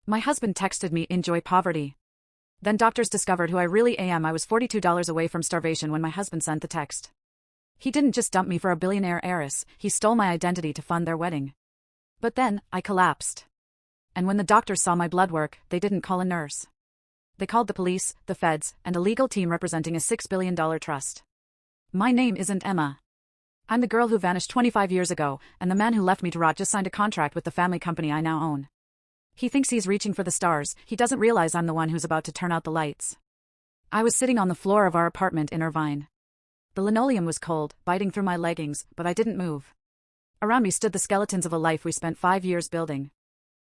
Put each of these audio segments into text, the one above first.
My husband texted me, enjoy poverty. Then doctors discovered who I really am. I was $42 away from starvation when my husband sent the text. He didn't just dump me for a billionaire heiress, he stole my identity to fund their wedding. But then, I collapsed. And when the doctors saw my blood work, they didn't call a nurse. They called the police, the feds, and a legal team representing a $6 billion trust. My name isn't Emma. I'm the girl who vanished 25 years ago, and the man who left me to rot just signed a contract with the family company I now own. He thinks he's reaching for the stars, he doesn't realize I'm the one who's about to turn out the lights. I was sitting on the floor of our apartment in Irvine. The linoleum was cold, biting through my leggings, but I didn't move. Around me stood the skeletons of a life we spent 5 years building.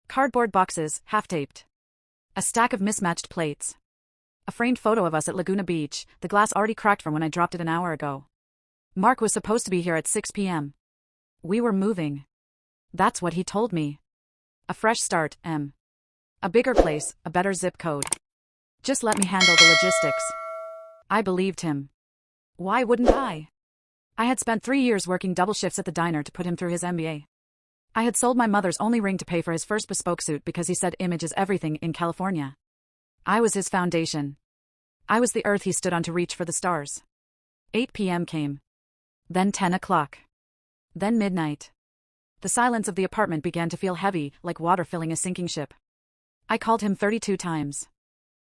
Cardboard boxes, half-taped. A stack of mismatched plates. A framed photo of us at Laguna Beach, the glass already cracked from when I dropped it an hour ago. Mark was supposed to be here at 6 p.m. We were moving. That's what he told me. A fresh start, Em. A bigger place, a better zip code. Just let me handle the logistics. I believed him. Why wouldn't I? I had spent 3 years working double shifts at the diner to put him through his MBA. I had sold my mother's only ring to pay for his first bespoke suit because he said image is everything in California. I was his foundation. I was the earth he stood on to reach for the stars. 8 p.m. came. Then 10 o'clock. Then midnight. The silence of the apartment began to feel heavy, like water filling a sinking ship. I called him 32 times.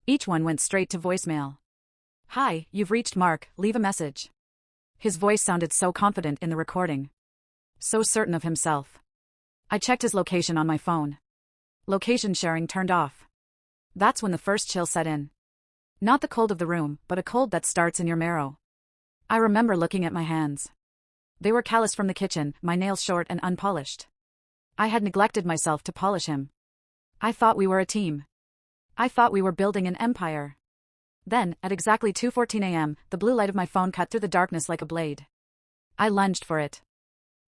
Each one went straight to voicemail. Hi, you've reached Mark, leave a message. His voice sounded so confident in the recording. So certain of himself. I checked his location on my phone. Location sharing turned off. That's when the first chill set in. Not the cold of the room, but a cold that starts in your marrow. I remember looking at my hands. They were calloused from the kitchen, my nails short and unpolished. I had neglected myself to polish him. I thought we were a team. I thought we were building an empire. Then, at exactly 2:14 a.m., the blue light of my phone cut through the darkness like a blade. I lunged for it.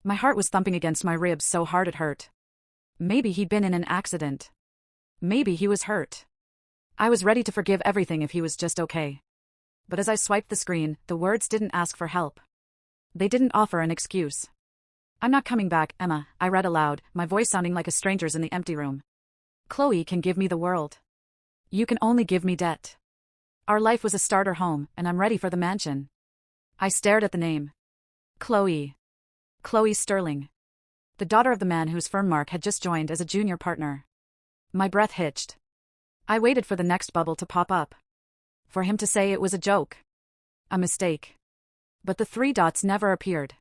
My heart was thumping against my ribs so hard it hurt. Maybe he'd been in an accident. Maybe he was hurt. I was ready to forgive everything if he was just okay. But as I swiped the screen, the words didn't ask for help. They didn't offer an excuse. I'm not coming back, Emma, I read aloud, my voice sounding like a stranger's in the empty room. Chloe can give me the world. You can only give me debt. Our life was a starter home, and I'm ready for the mansion. I stared at the name. Chloe. Chloe Sterling. The daughter of the man whose firm Mark had just joined as a junior partner. My breath hitched. I waited for the next bubble to pop up. For him to say it was a joke. A mistake. But the 3 dots never appeared.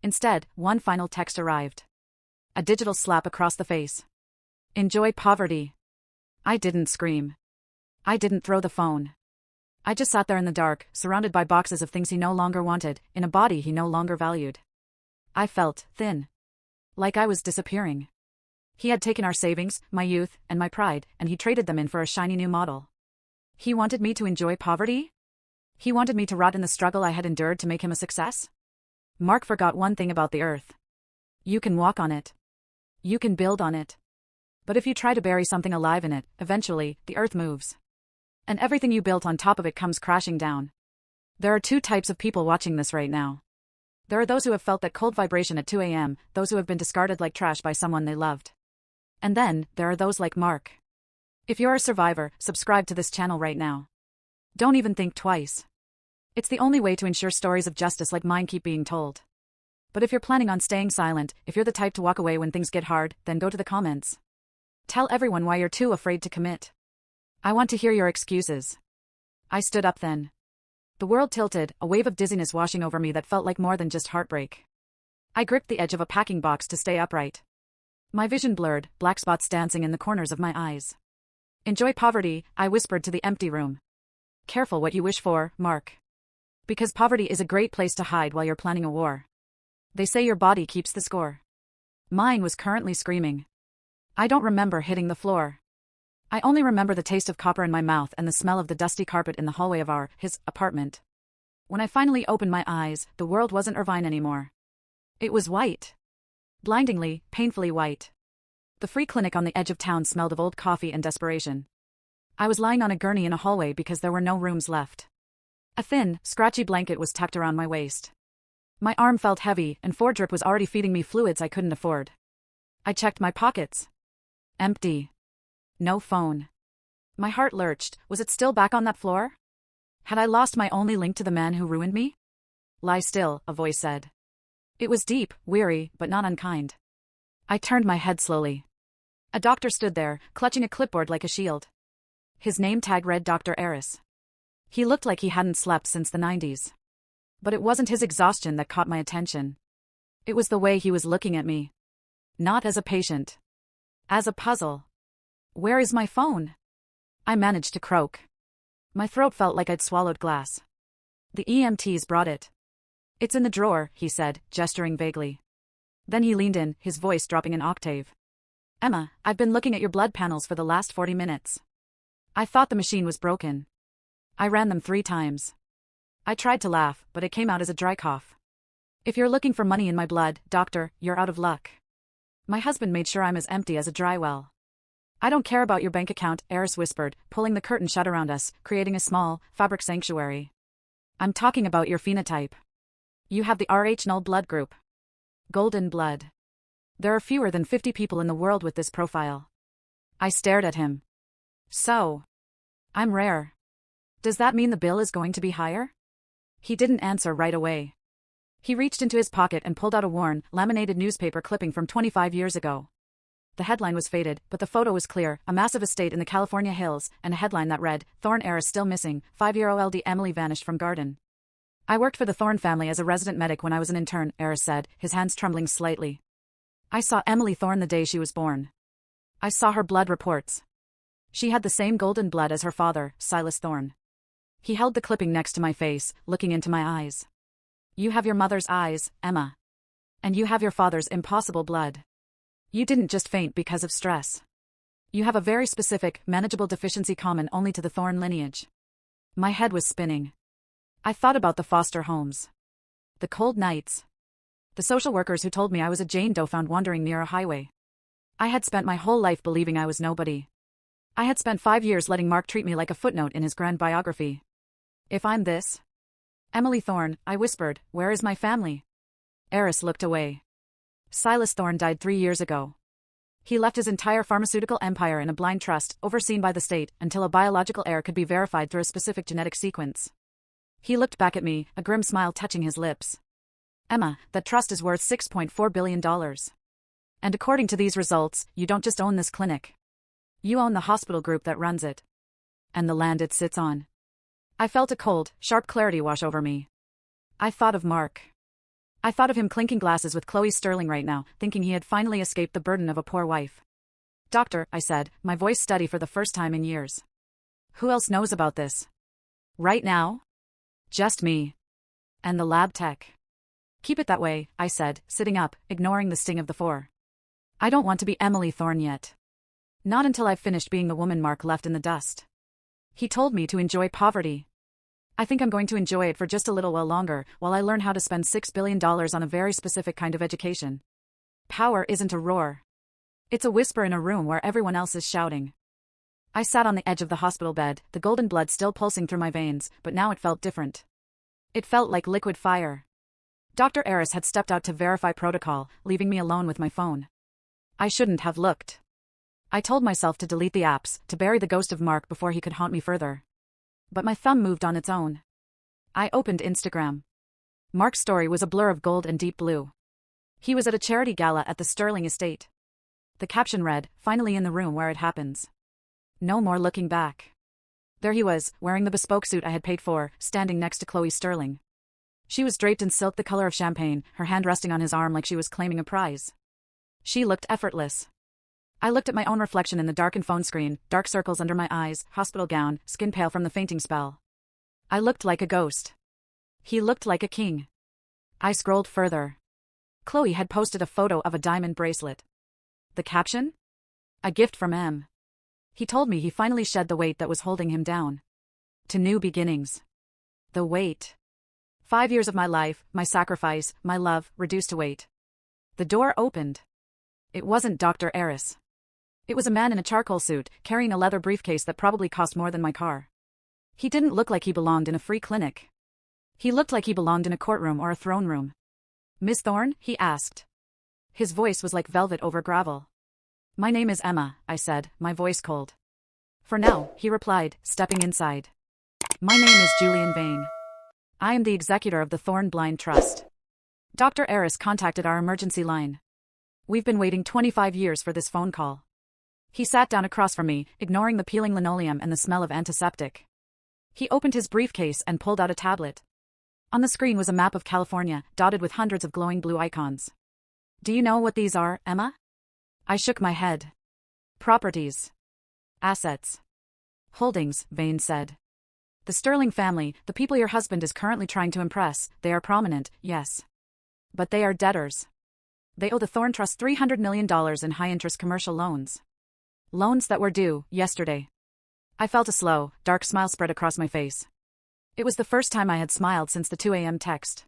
Instead, one final text arrived. A digital slap across the face. Enjoy poverty. I didn't scream. I didn't throw the phone. I just sat there in the dark, surrounded by boxes of things he no longer wanted, in a body he no longer valued. I felt thin. Like I was disappearing. He had taken our savings, my youth, and my pride, and he traded them in for a shiny new model. He wanted me to enjoy poverty? He wanted me to rot in the struggle I had endured to make him a success? Mark forgot one thing about the earth. You can walk on it. You can build on it. But if you try to bury something alive in it, eventually, the earth moves. And everything you built on top of it comes crashing down. There are 2 types of people watching this right now. There are those who have felt that cold vibration at 2 a.m., those who have been discarded like trash by someone they loved. And then, there are those like Mark. If you're a survivor, subscribe to this channel right now. Don't even think twice. It's the only way to ensure stories of justice like mine keep being told. But if you're planning on staying silent, if you're the type to walk away when things get hard, then go to the comments. Tell everyone why you're too afraid to commit. I want to hear your excuses. I stood up then. The world tilted, a wave of dizziness washing over me that felt like more than just heartbreak. I gripped the edge of a packing box to stay upright. My vision blurred, black spots dancing in the corners of my eyes. Enjoy poverty, I whispered to the empty room. Careful what you wish for, Mark. Because poverty is a great place to hide while you're planning a war. They say your body keeps the score. Mine was currently screaming. I don't remember hitting the floor. I only remember the taste of copper in my mouth and the smell of the dusty carpet in the hallway of his apartment. When I finally opened my eyes, the world wasn't Irvine anymore. It was white. Blindingly, painfully white. The free clinic on the edge of town smelled of old coffee and desperation. I was lying on a gurney in a hallway because there were no rooms left. A thin, scratchy blanket was tucked around my waist. My arm felt heavy, and Fordrip was already feeding me fluids I couldn't afford. I checked my pockets. Empty. No phone. My heart lurched. Was it still back on that floor? Had I lost my only link to the man who ruined me? Lie still, a voice said. It was deep, weary, but not unkind. I turned my head slowly. A doctor stood there, clutching a clipboard like a shield. His name tag read Dr. Eris. He looked like he hadn't slept since the 90s. But it wasn't his exhaustion that caught my attention. It was the way he was looking at me. Not as a patient. As a puzzle. Where is my phone? I managed to croak. My throat felt like I'd swallowed glass. The EMTs brought it. It's in the drawer, he said, gesturing vaguely. Then he leaned in, his voice dropping an octave. Emma, I've been looking at your blood panels for the last 40 minutes. I thought the machine was broken. I ran them 3 times. I tried to laugh, but it came out as a dry cough. If you're looking for money in my blood, doctor, you're out of luck. My husband made sure I'm as empty as a dry well. I don't care about your bank account, Eris whispered, pulling the curtain shut around us, creating a small, fabric sanctuary. I'm talking about your phenotype. You have the Rh-null blood group. Golden blood. There are fewer than 50 people in the world with this profile. I stared at him. So. I'm rare. Does that mean the bill is going to be higher? He didn't answer right away. He reached into his pocket and pulled out a worn, laminated newspaper clipping from 25 years ago. The headline was faded, but the photo was clear, a massive estate in the California hills, and a headline that read, Thorne heiress still missing, 5-year-old Emily vanished from garden. I worked for the Thorne family as a resident medic when I was an intern, Eris said, his hands trembling slightly. I saw Emily Thorne the day she was born. I saw her blood reports. She had the same golden blood as her father, Silas Thorne. He held the clipping next to my face, looking into my eyes. You have your mother's eyes, Emma. And you have your father's impossible blood. You didn't just faint because of stress. You have a very specific, manageable deficiency common only to the Thorne lineage. My head was spinning. I thought about the foster homes. The cold nights. The social workers who told me I was a Jane Doe found wandering near a highway. I had spent my whole life believing I was nobody. I had spent 5 years letting Mark treat me like a footnote in his grand biography. If I'm this? Emily Thorne, I whispered, where is my family? Eris looked away. Silas Thorne died 3 years ago. He left his entire pharmaceutical empire in a blind trust, overseen by the state, until a biological heir could be verified through a specific genetic sequence. He looked back at me, a grim smile touching his lips. Emma, that trust is worth $6.4 billion. And according to these results, you don't just own this clinic. You own the hospital group that runs it. And the land it sits on. I felt a cold, sharp clarity wash over me. I thought of Mark. I thought of him clinking glasses with Chloe Sterling right now, thinking he had finally escaped the burden of a poor wife. Doctor, I said, my voice steady for the first time in years. Who else knows about this? Right now? Just me. And the lab tech. Keep it that way, I said, sitting up, ignoring the sting of the 4. I don't want to be Emily Thorne yet. Not until I've finished being the woman Mark left in the dust. He told me to enjoy poverty. I think I'm going to enjoy it for just a little while longer, while I learn how to spend $6 billion on a very specific kind of education. Power isn't a roar. It's a whisper in a room where everyone else is shouting. I sat on the edge of the hospital bed, the golden blood still pulsing through my veins, but now it felt different. It felt like liquid fire. Dr. Eris had stepped out to verify protocol, leaving me alone with my phone. I shouldn't have looked. I told myself to delete the apps, to bury the ghost of Mark before he could haunt me further. But my thumb moved on its own. I opened Instagram. Mark's story was a blur of gold and deep blue. He was at a charity gala at the Sterling estate. The caption read, finally in the room where it happens. No more looking back. There he was, wearing the bespoke suit I had paid for, standing next to Chloe Sterling. She was draped in silk the color of champagne, her hand resting on his arm like she was claiming a prize. She looked effortless. I looked at my own reflection in the darkened phone screen, dark circles under my eyes, hospital gown, skin pale from the fainting spell. I looked like a ghost. He looked like a king. I scrolled further. Chloe had posted a photo of a diamond bracelet. The caption? A gift from M. He told me he finally shed the weight that was holding him down. To new beginnings. The weight. 5 years of my life, my sacrifice, my love, reduced to weight. The door opened. It wasn't Dr. Eris. It was a man in a charcoal suit, carrying a leather briefcase that probably cost more than my car. He didn't look like he belonged in a free clinic. He looked like he belonged in a courtroom or a throne room. Miss Thorne? He asked. His voice was like velvet over gravel. My name is Emma, I said, my voice cold. For now, he replied, stepping inside. My name is Julian Vane. I am the executor of the Thorn Blind Trust. Dr. Eris contacted our emergency line. We've been waiting 25 years for this phone call. He sat down across from me, ignoring the peeling linoleum and the smell of antiseptic. He opened his briefcase and pulled out a tablet. On the screen was a map of California, dotted with hundreds of glowing blue icons. Do you know what these are, Emma? I shook my head. Properties. Assets. Holdings, Vane said. The Sterling family, the people your husband is currently trying to impress, they are prominent, yes. But they are debtors. They owe the Thorn Trust $300 million in high-interest commercial loans. Loans that were due, yesterday. I felt a slow, dark smile spread across my face. It was the first time I had smiled since the 2 a.m. text.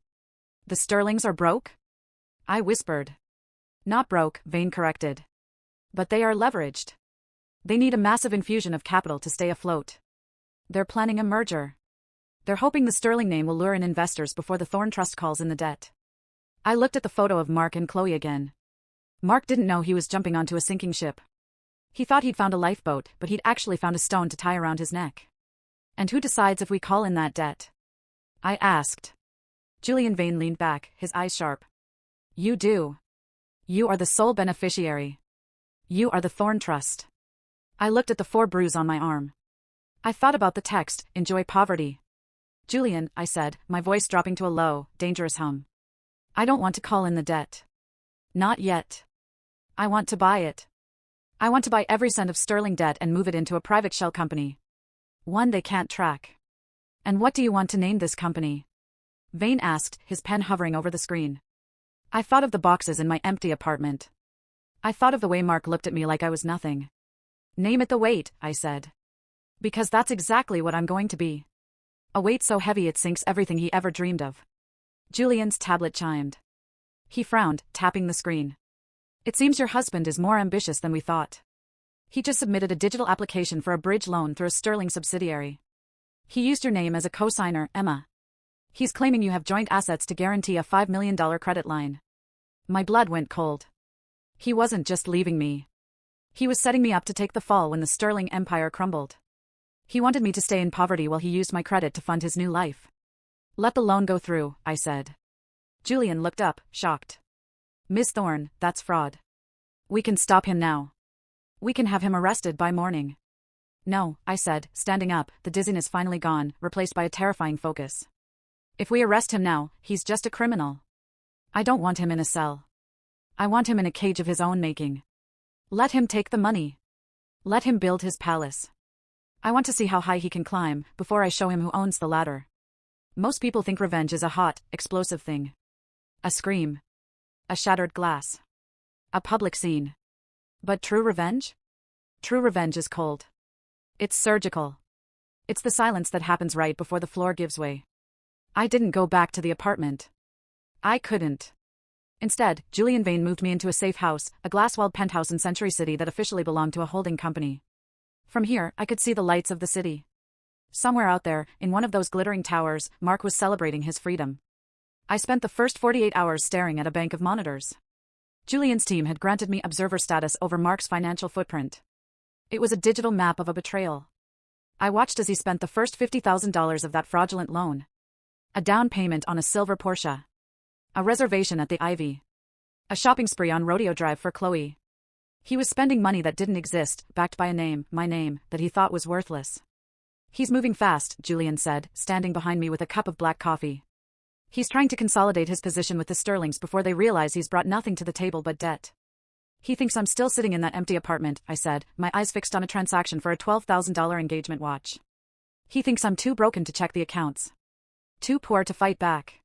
The Sterlings are broke? I whispered. Not broke, Vane corrected. But they are leveraged. They need a massive infusion of capital to stay afloat. They're planning a merger. They're hoping the Sterling name will lure in investors before the Thorn Trust calls in the debt. I looked at the photo of Mark and Chloe again. Mark didn't know he was jumping onto a sinking ship. He thought he'd found a lifeboat, but he'd actually found a stone to tie around his neck. And who decides if we call in that debt? I asked. Julian Vane leaned back, his eyes sharp. You do. You are the sole beneficiary. You are the Thorn Trust. I looked at the 4 bruises on my arm. I thought about the text, enjoy poverty. Julian, I said, my voice dropping to a low, dangerous hum. I don't want to call in the debt. Not yet. I want to buy it. I want to buy every cent of Sterling debt and move it into a private shell company. One they can't track. And what do you want to name this company? Vane asked, his pen hovering over the screen. I thought of the boxes in my empty apartment. I thought of the way Mark looked at me like I was nothing. Name it the Weight, I said. Because that's exactly what I'm going to be. A weight so heavy it sinks everything he ever dreamed of. Julian's tablet chimed. He frowned, tapping the screen. It seems your husband is more ambitious than we thought. He just submitted a digital application for a bridge loan through a Sterling subsidiary. He used your name as a co-signer, Emma. He's claiming you have joint assets to guarantee a $5 million credit line. My blood went cold. He wasn't just leaving me. He was setting me up to take the fall when the Sterling empire crumbled. He wanted me to stay in poverty while he used my credit to fund his new life. Let the loan go through, I said. Julian looked up, shocked. Miss Thorne, that's fraud. We can stop him now. We can have him arrested by morning. No, I said, standing up, the dizziness finally gone, replaced by a terrifying focus. If we arrest him now, he's just a criminal. I don't want him in a cell. I want him in a cage of his own making. Let him take the money. Let him build his palace. I want to see how high he can climb, before I show him who owns the ladder. Most people think revenge is a hot, explosive thing. A scream. A shattered glass. A public scene. But true revenge? True revenge is cold. It's surgical. It's the silence that happens right before the floor gives way. I didn't go back to the apartment. I couldn't. Instead, Julian Vane moved me into a safe house, a glass-walled penthouse in Century City that officially belonged to a holding company. From here, I could see the lights of the city. Somewhere out there, in one of those glittering towers, Mark was celebrating his freedom. I spent the first 48 hours staring at a bank of monitors. Julian's team had granted me observer status over Mark's financial footprint. It was a digital map of a betrayal. I watched as he spent the first $50,000 of that fraudulent loan. A down payment on a silver Porsche. A reservation at the Ivy. A shopping spree on Rodeo Drive for Chloe. He was spending money that didn't exist, backed by a name, my name, that he thought was worthless. He's moving fast, Julian said, standing behind me with a cup of black coffee. He's trying to consolidate his position with the Sterlings before they realize he's brought nothing to the table but debt. He thinks I'm still sitting in that empty apartment, I said, my eyes fixed on a transaction for a $12,000 engagement watch. He thinks I'm too broken to check the accounts. Too poor to fight back.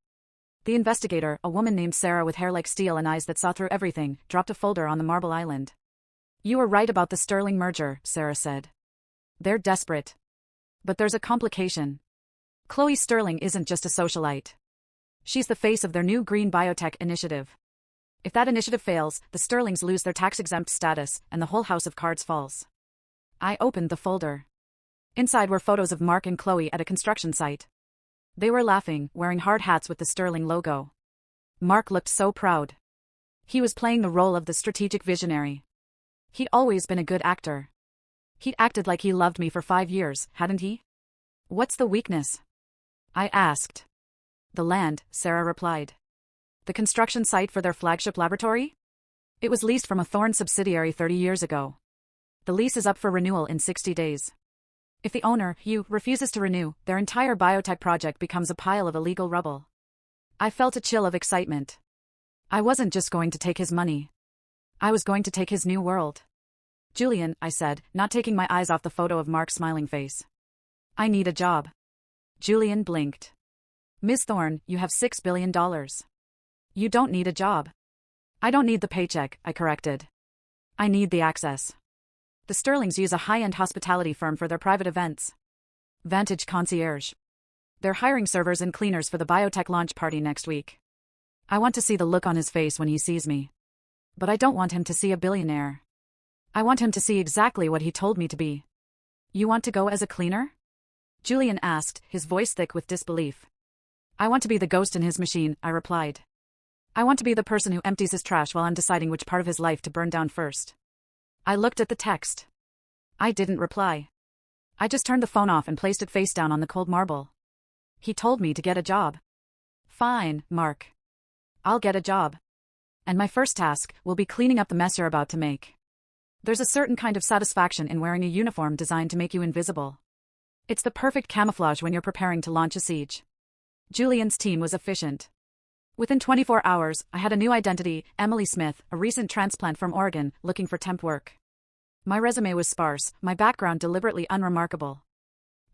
The investigator, a woman named Sarah with hair like steel and eyes that saw through everything, dropped a folder on the marble island. You were right about the Sterling merger, Sarah said. They're desperate. But there's a complication. Chloe Sterling isn't just a socialite. She's the face of their new green biotech initiative. If that initiative fails, the Sterlings lose their tax-exempt status, and the whole house of cards falls. I opened the folder. Inside were photos of Mark and Chloe at a construction site. They were laughing, wearing hard hats with the Sterling logo. Mark looked so proud. He was playing the role of the strategic visionary. He'd always been a good actor. He'd acted like he loved me for 5 years, hadn't he? What's the weakness? I asked. The land, Sarah replied. The construction site for their flagship laboratory? It was leased from a Thorne subsidiary 30 years ago. The lease is up for renewal in 60 days. If the owner, Hugh, refuses to renew, their entire biotech project becomes a pile of illegal rubble. I felt a chill of excitement. I wasn't just going to take his money. I was going to take his new world. Julian, I said, not taking my eyes off the photo of Mark's smiling face. I need a job. Julian blinked. Ms. Thorne, you have $6 billion. You don't need a job. I don't need the paycheck, I corrected. I need the access. The Sterlings use a high-end hospitality firm for their private events. Vantage Concierge. They're hiring servers and cleaners for the biotech launch party next week. I want to see the look on his face when he sees me. But I don't want him to see a billionaire. I want him to see exactly what he told me to be. You want to go as a cleaner? Julian asked, his voice thick with disbelief. I want to be the ghost in his machine, I replied. I want to be the person who empties his trash while I'm deciding which part of his life to burn down first. I looked at the text. I didn't reply. I just turned the phone off and placed it face down on the cold marble. He told me to get a job. Fine, Mark. I'll get a job. And my first task will be cleaning up the mess you're about to make. There's a certain kind of satisfaction in wearing a uniform designed to make you invisible. It's the perfect camouflage when you're preparing to launch a siege. Julian's team was efficient. Within 24 hours, I had a new identity, Emily Smith, a recent transplant from Oregon, looking for temp work. My resume was sparse, my background deliberately unremarkable.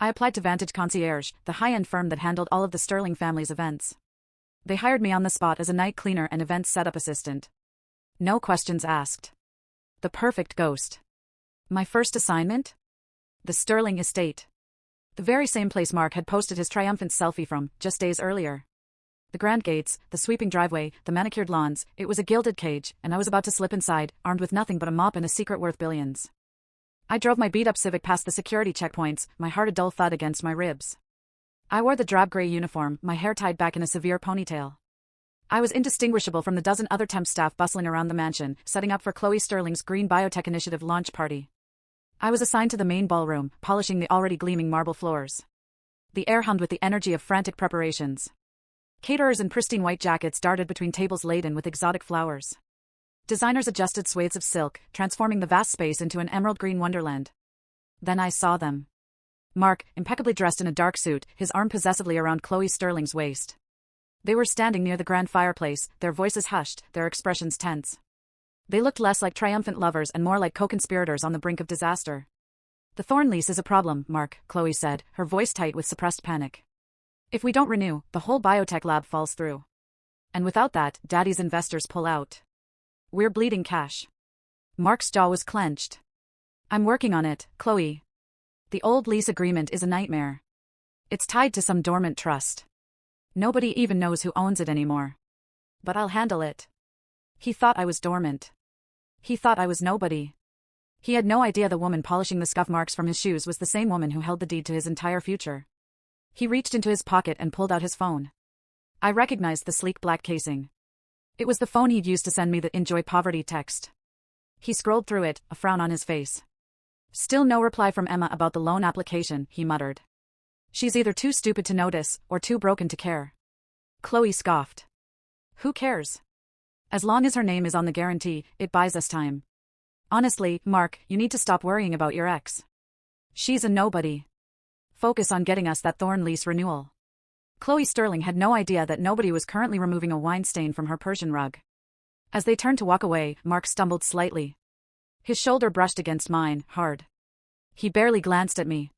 I applied to Vantage Concierge, the high-end firm that handled all of the Sterling family's events. They hired me on the spot as a night cleaner and events setup assistant. No questions asked. The perfect ghost. My first assignment? The Sterling estate. The very same place Mark had posted his triumphant selfie from, just days earlier. The grand gates, the sweeping driveway, the manicured lawns, it was a gilded cage, and I was about to slip inside, armed with nothing but a mop and a secret worth billions. I drove my beat-up Civic past the security checkpoints, my heart a dull thud against my ribs. I wore the drab gray uniform, my hair tied back in a severe ponytail. I was indistinguishable from the dozen other temp staff bustling around the mansion, setting up for Chloe Sterling's Green Biotech Initiative launch party. I was assigned to the main ballroom, polishing the already gleaming marble floors. The air hummed with the energy of frantic preparations. Caterers in pristine white jackets darted between tables laden with exotic flowers. Designers adjusted swathes of silk, transforming the vast space into an emerald green wonderland. Then I saw them. Mark, impeccably dressed in a dark suit, his arm possessively around Chloe Sterling's waist. They were standing near the grand fireplace, their voices hushed, their expressions tense. They looked less like triumphant lovers and more like co-conspirators on the brink of disaster. The Thorne lease is a problem, Mark, Chloe said, her voice tight with suppressed panic. If we don't renew, the whole biotech lab falls through. And without that, Daddy's investors pull out. We're bleeding cash. Mark's jaw was clenched. I'm working on it, Chloe. The old lease agreement is a nightmare. It's tied to some dormant trust. Nobody even knows who owns it anymore. But I'll handle it. He thought I was dormant. He thought I was nobody. He had no idea the woman polishing the scuff marks from his shoes was the same woman who held the deed to his entire future. He reached into his pocket and pulled out his phone. I recognized the sleek black casing. It was the phone he'd used to send me the "Enjoy Poverty" text. He scrolled through it, a frown on his face. Still no reply from Emma about the loan application, he muttered. She's either too stupid to notice, or too broken to care. Chloe scoffed. Who cares? As long as her name is on the guarantee, it buys us time. Honestly, Mark, you need to stop worrying about your ex. She's a nobody. Focus on getting us that Thorne lease renewal. Chloe Sterling had no idea that nobody was currently removing a wine stain from her Persian rug. As they turned to walk away, Mark stumbled slightly. His shoulder brushed against mine, hard. He barely glanced at me.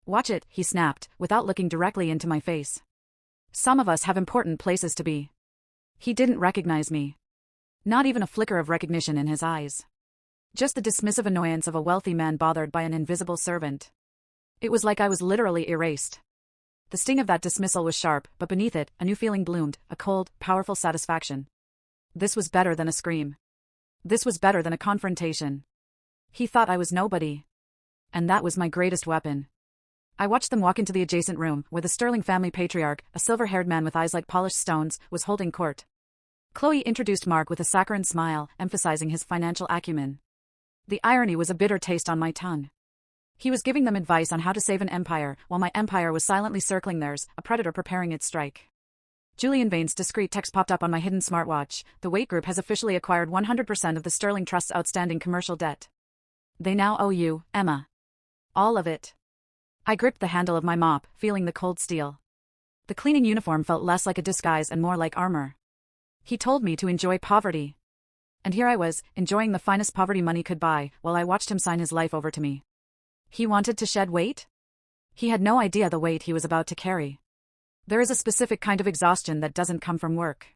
Watch it, he snapped, without looking directly into my face. Some of us have important places to be. He didn't recognize me. Not even a flicker of recognition in his eyes. Just the dismissive annoyance of a wealthy man bothered by an invisible servant. It was like I was literally erased. The sting of that dismissal was sharp, but beneath it, a new feeling bloomed, a cold, powerful satisfaction. This was better than a scream. This was better than a confrontation. He thought I was nobody. And that was my greatest weapon. I watched them walk into the adjacent room, where the Sterling family patriarch, a silver-haired man with eyes like polished stones, was holding court. Chloe introduced Mark with a saccharine smile, emphasizing his financial acumen. The irony was a bitter taste on my tongue. He was giving them advice on how to save an empire, while my empire was silently circling theirs, a predator preparing its strike. Julian Vane's discreet text popped up on my hidden smartwatch. The Waite Group has officially acquired 100% of the Sterling Trust's outstanding commercial debt. They now owe you, Emma. All of it. I gripped the handle of my mop, feeling the cold steel. The cleaning uniform felt less like a disguise and more like armor. He told me to enjoy poverty. And here I was, enjoying the finest poverty money could buy, while I watched him sign his life over to me. He wanted to shed weight? He had no idea the weight he was about to carry. There is a specific kind of exhaustion that doesn't come from work.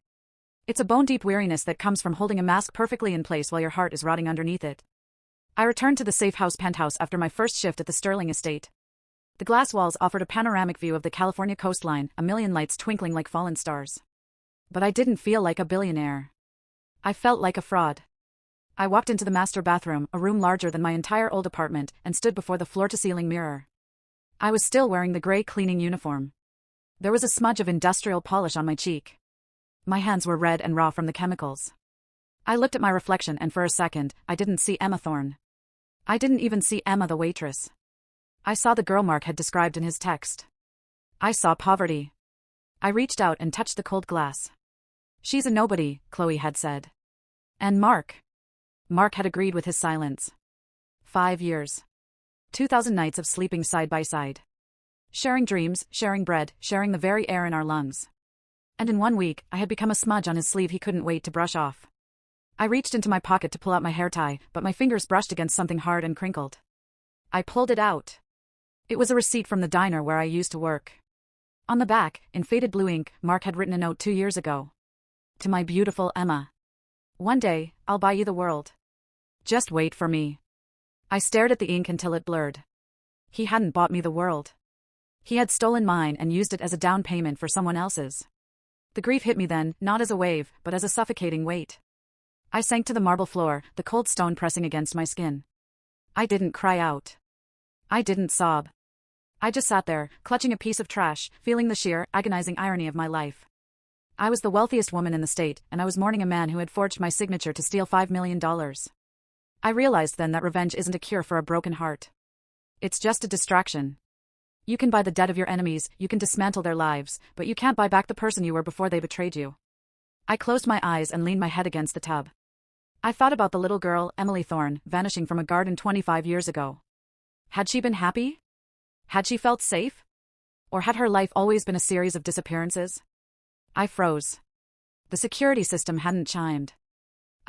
It's a bone-deep weariness that comes from holding a mask perfectly in place while your heart is rotting underneath it. I returned to the safe house penthouse after my first shift at the Sterling estate. The glass walls offered a panoramic view of the California coastline, a million lights twinkling like fallen stars. But I didn't feel like a billionaire. I felt like a fraud. I walked into the master bathroom, a room larger than my entire old apartment, and stood before the floor-to-ceiling mirror. I was still wearing the gray cleaning uniform. There was a smudge of industrial polish on my cheek. My hands were red and raw from the chemicals. I looked at my reflection and for a second, I didn't see Emma Thorne. I didn't even see Emma the waitress. I saw the girl Mark had described in his text. I saw poverty. I reached out and touched the cold glass. She's a nobody, Chloe had said. And Mark. Mark had agreed with his silence. 5 years. 2,000 nights of sleeping side by side. Sharing dreams, sharing bread, sharing the very air in our lungs. And in 1 week, I had become a smudge on his sleeve he couldn't wait to brush off. I reached into my pocket to pull out my hair tie, but my fingers brushed against something hard and crinkled. I pulled it out. It was a receipt from the diner where I used to work. On the back, in faded blue ink, Mark had written a note 2 years ago. To my beautiful Emma. One day, I'll buy you the world. Just wait for me. I stared at the ink until it blurred. He hadn't bought me the world. He had stolen mine and used it as a down payment for someone else's. The grief hit me then, not as a wave, but as a suffocating weight. I sank to the marble floor, the cold stone pressing against my skin. I didn't cry out. I didn't sob. I just sat there, clutching a piece of trash, feeling the sheer, agonizing irony of my life. I was the wealthiest woman in the state, and I was mourning a man who had forged my signature to steal $5 million. I realized then that revenge isn't a cure for a broken heart. It's just a distraction. You can buy the debt of your enemies, you can dismantle their lives, but you can't buy back the person you were before they betrayed you. I closed my eyes and leaned my head against the tub. I thought about the little girl, Emily Thorne, vanishing from a garden 25 years ago. Had she been happy? Had she felt safe? Or had her life always been a series of disappearances? I froze. The security system hadn't chimed.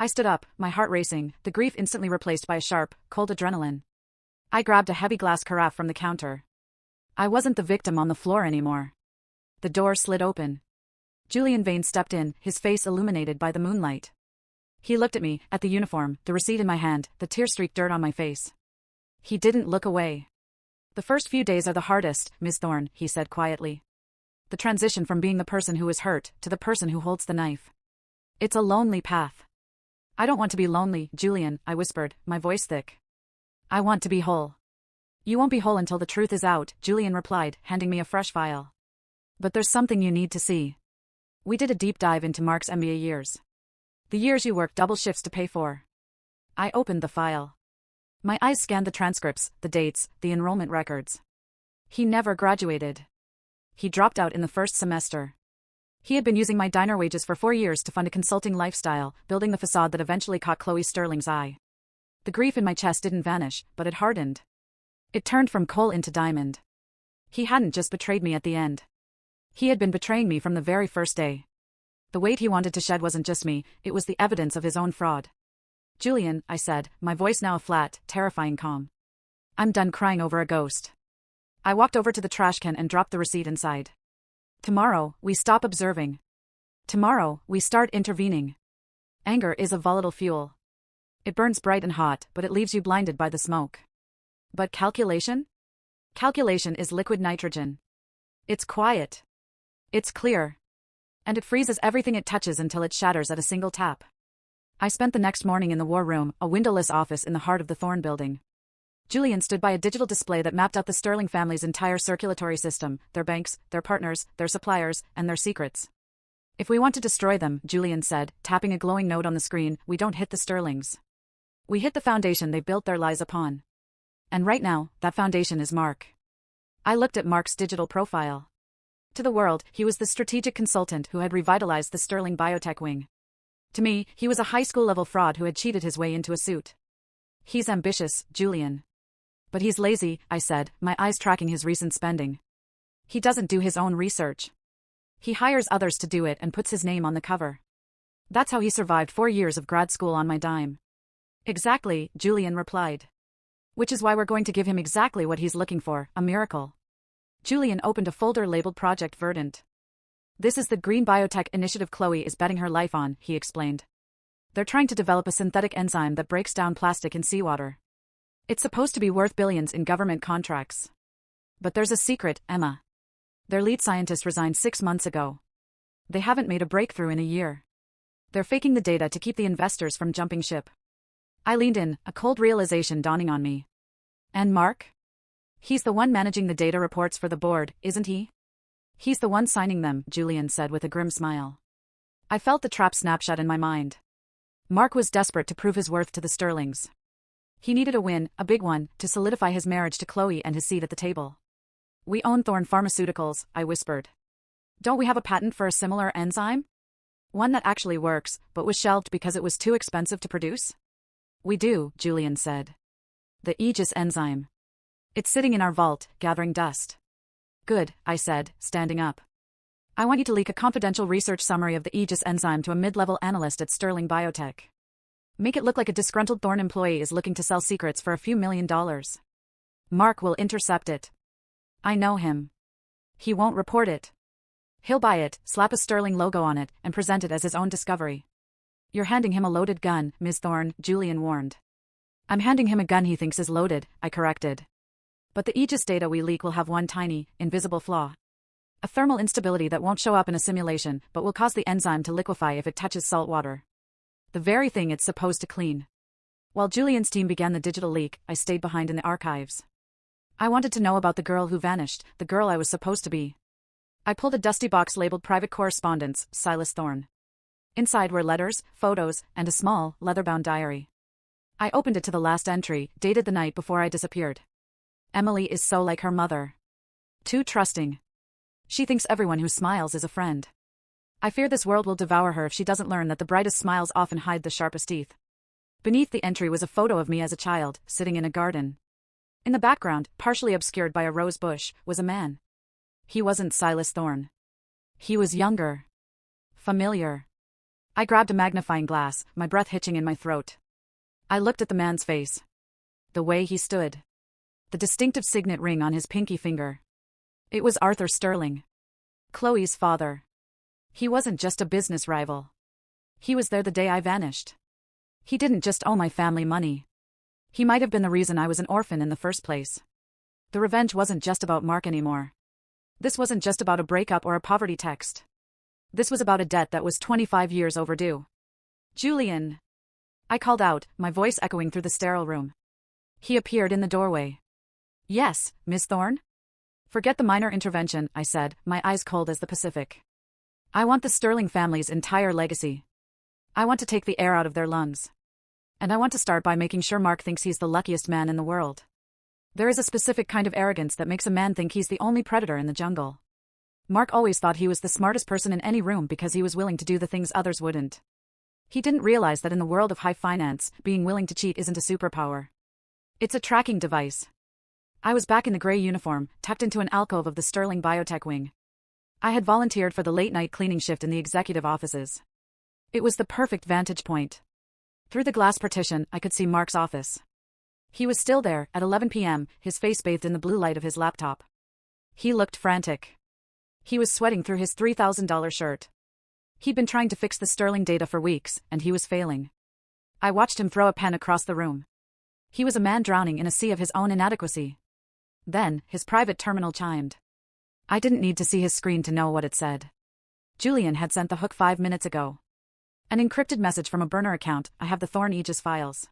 I stood up, my heart racing, the grief instantly replaced by a sharp, cold adrenaline. I grabbed a heavy glass carafe from the counter. I wasn't the victim on the floor anymore. The door slid open. Julian Vane stepped in, his face illuminated by the moonlight. He looked at me, at the uniform, the receipt in my hand, the tear-streaked dirt on my face. He didn't look away. The first few days are the hardest, Miss Thorne, he said quietly. The transition from being the person who is hurt to the person who holds the knife. It's a lonely path. I don't want to be lonely, Julian, I whispered, my voice thick. I want to be whole. You won't be whole until the truth is out, Julian replied, handing me a fresh file. But there's something you need to see. We did a deep dive into Mark's MBA years. The years you worked double shifts to pay for. I opened the file. My eyes scanned the transcripts, the dates, the enrollment records. He never graduated. He dropped out in the first semester. He had been using my diner wages for 4 years to fund a consulting lifestyle, building the facade that eventually caught Chloe Sterling's eye. The grief in my chest didn't vanish, but it hardened. It turned from coal into diamond. He hadn't just betrayed me at the end. He had been betraying me from the very first day. The weight he wanted to shed wasn't just me, it was the evidence of his own fraud. Julian, I said, my voice now a flat, terrifying calm. I'm done crying over a ghost. I walked over to the trash can and dropped the receipt inside. Tomorrow, we stop observing. Tomorrow, we start intervening. Anger is a volatile fuel. It burns bright and hot, but it leaves you blinded by the smoke. But calculation? Calculation is liquid nitrogen. It's quiet. It's clear. And it freezes everything it touches until it shatters at a single tap. I spent the next morning in the war room, a windowless office in the heart of the Thorne building. Julian stood by a digital display that mapped out the Sterling family's entire circulatory system, their banks, their partners, their suppliers, and their secrets. If we want to destroy them, Julian said, tapping a glowing note on the screen, we don't hit the Sterlings. We hit the foundation they built their lies upon. And right now, that foundation is Mark. I looked at Mark's digital profile. To the world, he was the strategic consultant who had revitalized the Sterling Biotech wing. To me, he was a high school-level fraud who had cheated his way into a suit. He's ambitious, Julian. But he's lazy, I said, my eyes tracking his recent spending. He doesn't do his own research. He hires others to do it and puts his name on the cover. That's how he survived 4 years of grad school on my dime. Exactly, Julian replied. Which is why we're going to give him exactly what he's looking for, a miracle. Julian opened a folder labeled Project Verdant. This is the green biotech initiative Chloe is betting her life on, he explained. They're trying to develop a synthetic enzyme that breaks down plastic in seawater. It's supposed to be worth billions in government contracts. But there's a secret, Emma. Their lead scientist resigned 6 months ago. They haven't made a breakthrough in a year. They're faking the data to keep the investors from jumping ship. I leaned in, a cold realization dawning on me. And Mark? He's the one managing the data reports for the board, isn't he? He's the one signing them, Julian said with a grim smile. I felt the trap snap shut in my mind. Mark was desperate to prove his worth to the Sterlings. He needed a win, a big one, to solidify his marriage to Chloe and his seat at the table. We own Thorne Pharmaceuticals, I whispered. Don't we have a patent for a similar enzyme? One that actually works, but was shelved because it was too expensive to produce? We do, Julian said. The Aegis enzyme. It's sitting in our vault, gathering dust. Good, I said, standing up. I want you to leak a confidential research summary of the Aegis enzyme to a mid-level analyst at Sterling Biotech. Make it look like a disgruntled Thorne employee is looking to sell secrets for a few $1 million. Mark will intercept it. I know him. He won't report it. He'll buy it, slap a Sterling logo on it, and present it as his own discovery. You're handing him a loaded gun, Ms. Thorne, Julian warned. I'm handing him a gun he thinks is loaded, I corrected. But the Aegis data we leak will have one tiny, invisible flaw. A thermal instability that won't show up in a simulation, but will cause the enzyme to liquefy if it touches salt water. The very thing it's supposed to clean. While Julian's team began the digital leak, I stayed behind in the archives. I wanted to know about the girl who vanished, the girl I was supposed to be. I pulled a dusty box labeled Private Correspondence, Silas Thorne. Inside were letters, photos, and a small, leather-bound diary. I opened it to the last entry, dated the night before I disappeared. Emily is so like her mother. Too trusting. She thinks everyone who smiles is a friend. I fear this world will devour her if she doesn't learn that the brightest smiles often hide the sharpest teeth. Beneath the entry was a photo of me as a child, sitting in a garden. In the background, partially obscured by a rose bush, was a man. He wasn't Silas Thorne. He was younger. Familiar. I grabbed a magnifying glass, my breath hitching in my throat. I looked at the man's face. The way he stood. The distinctive signet ring on his pinky finger. It was Arthur Sterling. Chloe's father. He wasn't just a business rival. He was there the day I vanished. He didn't just owe my family money. He might have been the reason I was an orphan in the first place. The revenge wasn't just about Mark anymore. This wasn't just about a breakup or a poverty text. This was about a debt that was 25 years overdue. Julian. I called out, my voice echoing through the sterile room. He appeared in the doorway. Yes, Miss Thorne? Forget the minor intervention, I said, my eyes cold as the Pacific. I want the Sterling family's entire legacy. I want to take the air out of their lungs. And I want to start by making sure Mark thinks he's the luckiest man in the world. There is a specific kind of arrogance that makes a man think he's the only predator in the jungle. Mark always thought he was the smartest person in any room because he was willing to do the things others wouldn't. He didn't realize that in the world of high finance, being willing to cheat isn't a superpower. It's a tracking device. I was back in the gray uniform, tucked into an alcove of the Sterling Biotech wing. I had volunteered for the late-night cleaning shift in the executive offices. It was the perfect vantage point. Through the glass partition, I could see Mark's office. He was still there, at 11 p.m., his face bathed in the blue light of his laptop. He looked frantic. He was sweating through his $3,000 shirt. He'd been trying to fix the Sterling data for weeks, and he was failing. I watched him throw a pen across the room. He was a man drowning in a sea of his own inadequacy. Then, his private terminal chimed. I didn't need to see his screen to know what it said. Julian had sent the hook 5 minutes ago. An encrypted message from a burner account. I have the Thorne Aegis files.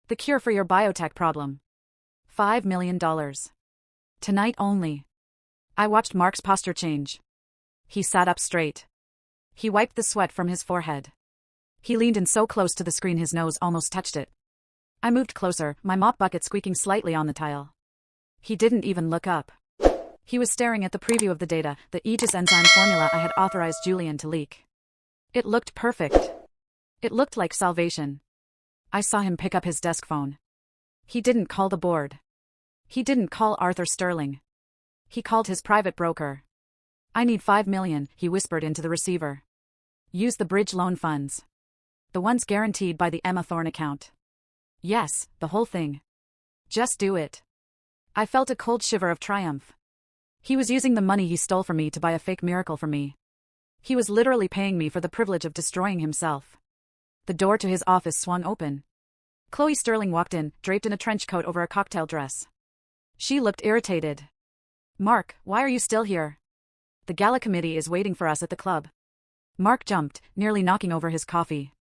The cure for your biotech problem. $5 million. Tonight only. I watched Mark's posture change. He sat up straight. He wiped the sweat from his forehead. He leaned in so close to the screen his nose almost touched it. I moved closer, my mop bucket squeaking slightly on the tile. He didn't even look up. He was staring at the preview of the data, the Aegis enzyme formula I had authorized Julian to leak. It looked perfect. It looked like salvation. I saw him pick up his desk phone. He didn't call the board. He didn't call Arthur Sterling. He called his private broker. I need $5 million, he whispered into the receiver. Use the bridge loan funds. The ones guaranteed by the Emma Thorne account. Yes, the whole thing. Just do it. I felt a cold shiver of triumph. He was using the money he stole from me to buy a fake miracle for me. He was literally paying me for the privilege of destroying himself. The door to his office swung open. Chloe Sterling walked in, draped in a trench coat over a cocktail dress. She looked irritated. Mark, why are you still here? The gala committee is waiting for us at the club. Mark jumped, nearly knocking over his coffee.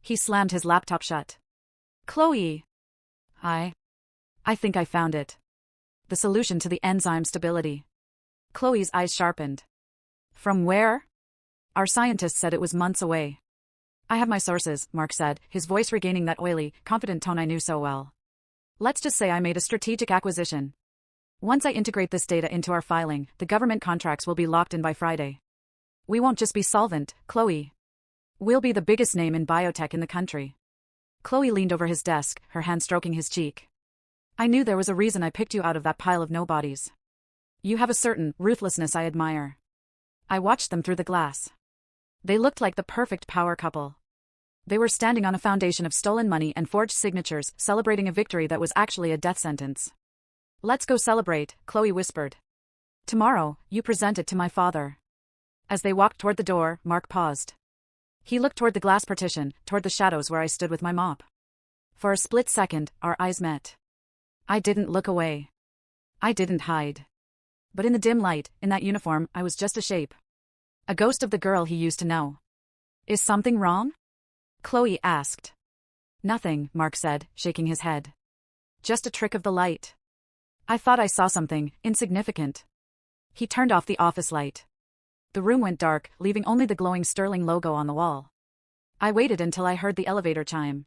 He slammed his laptop shut. Chloe. I think I found it. The solution to the enzyme stability. Chloe's eyes sharpened. From where? Our scientists said it was months away. I have my sources, Mark said, his voice regaining that oily, confident tone I knew so well. Let's just say I made a strategic acquisition. Once I integrate this data into our filing, the government contracts will be locked in by Friday. We won't just be solvent, Chloe. We'll be the biggest name in biotech in the country. Chloe leaned over his desk, her hand stroking his cheek. I knew there was a reason I picked you out of that pile of nobodies. You have a certain ruthlessness I admire. I watched them through the glass. They looked like the perfect power couple. They were standing on a foundation of stolen money and forged signatures, celebrating a victory that was actually a death sentence. Let's go celebrate, Chloe whispered. Tomorrow, you present it to my father. As they walked toward the door, Mark paused. He looked toward the glass partition, toward the shadows where I stood with my mop. For a split second, our eyes met. I didn't look away. I didn't hide. But in the dim light, in that uniform, I was just a shape. A ghost of the girl he used to know. Is something wrong? Chloe asked. Nothing, Mark said, shaking his head. Just a trick of the light. I thought I saw something insignificant. He turned off the office light. The room went dark, leaving only the glowing Sterling logo on the wall. I waited until I heard the elevator chime.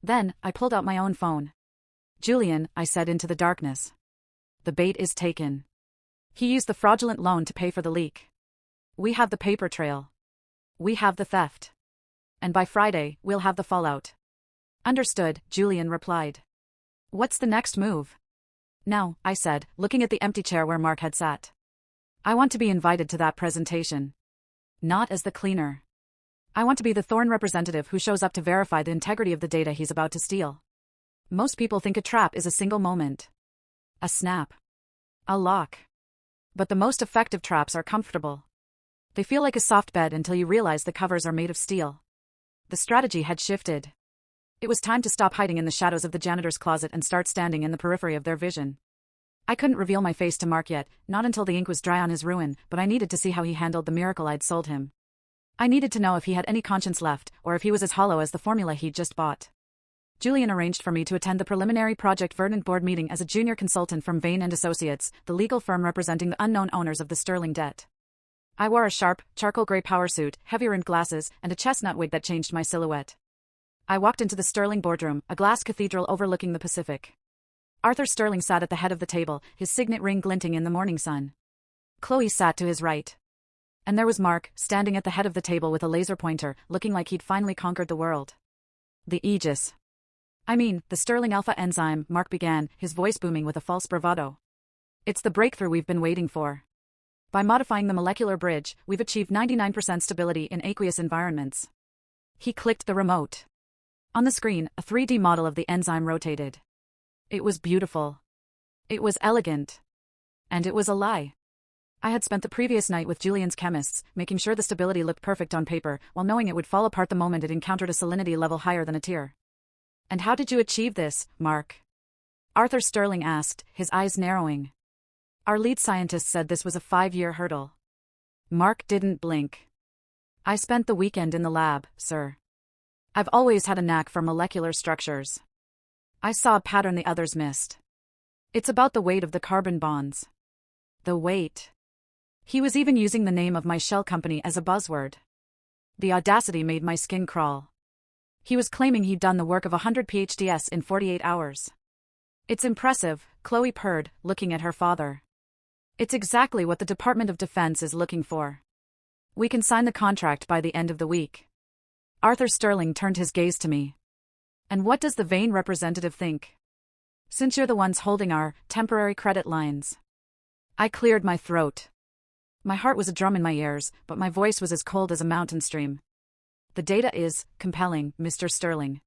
Then, I pulled out my own phone. Julian, I said into the darkness. The bait is taken. He used the fraudulent loan to pay for the leak. We have the paper trail. We have the theft. And by Friday, we'll have the fallout. Understood, Julian replied. What's the next move? No, I said, looking at the empty chair where Mark had sat. I want to be invited to that presentation. Not as the cleaner. I want to be the Thorne representative who shows up to verify the integrity of the data he's about to steal. Most people think a trap is a single moment. A snap. A lock. But the most effective traps are comfortable. They feel like a soft bed until you realize the covers are made of steel. The strategy had shifted. It was time to stop hiding in the shadows of the janitor's closet and start standing in the periphery of their vision. I couldn't reveal my face to Mark yet, not until the ink was dry on his ruin, but I needed to see how he handled the miracle I'd sold him. I needed to know if he had any conscience left, or if he was as hollow as the formula he'd just bought. Julian arranged for me to attend the preliminary Project Verdant board meeting as a junior consultant from Vane & Associates, the legal firm representing the unknown owners of the Sterling debt. I wore a sharp, charcoal gray power suit, heavy-rimmed glasses, and a chestnut wig that changed my silhouette. I walked into the Sterling boardroom, a glass cathedral overlooking the Pacific. Arthur Sterling sat at the head of the table, his signet ring glinting in the morning sun. Chloe sat to his right. And there was Mark, standing at the head of the table with a laser pointer, looking like he'd finally conquered the world. The Aegis. The Sterling alpha enzyme, Mark began, his voice booming with a false bravado. It's the breakthrough we've been waiting for. By modifying the molecular bridge, we've achieved 99% stability in aqueous environments. He clicked the remote. On the screen, a 3D model of the enzyme rotated. It was beautiful. It was elegant. And it was a lie. I had spent the previous night with Julian's chemists, making sure the stability looked perfect on paper, while knowing it would fall apart the moment it encountered a salinity level higher than a tier. And how did you achieve this, Mark? Arthur Sterling asked, his eyes narrowing. Our lead scientist said this was a 5-year hurdle. Mark didn't blink. I spent the weekend in the lab, sir. I've always had a knack for molecular structures. I saw a pattern the others missed. It's about the weight of the carbon bonds. The weight. He was even using the name of my shell company as a buzzword. The audacity made my skin crawl. He was claiming he'd done the work of 100 PhDs in 48 hours. It's impressive, Chloe purred, looking at her father. It's exactly what the Department of Defense is looking for. We can sign the contract by the end of the week. Arthur Sterling turned his gaze to me. And what does the vain representative think? Since you're the ones holding our temporary credit lines. I cleared my throat. My heart was a drum in my ears, but my voice was as cold as a mountain stream. The data is compelling, Mr. Sterling.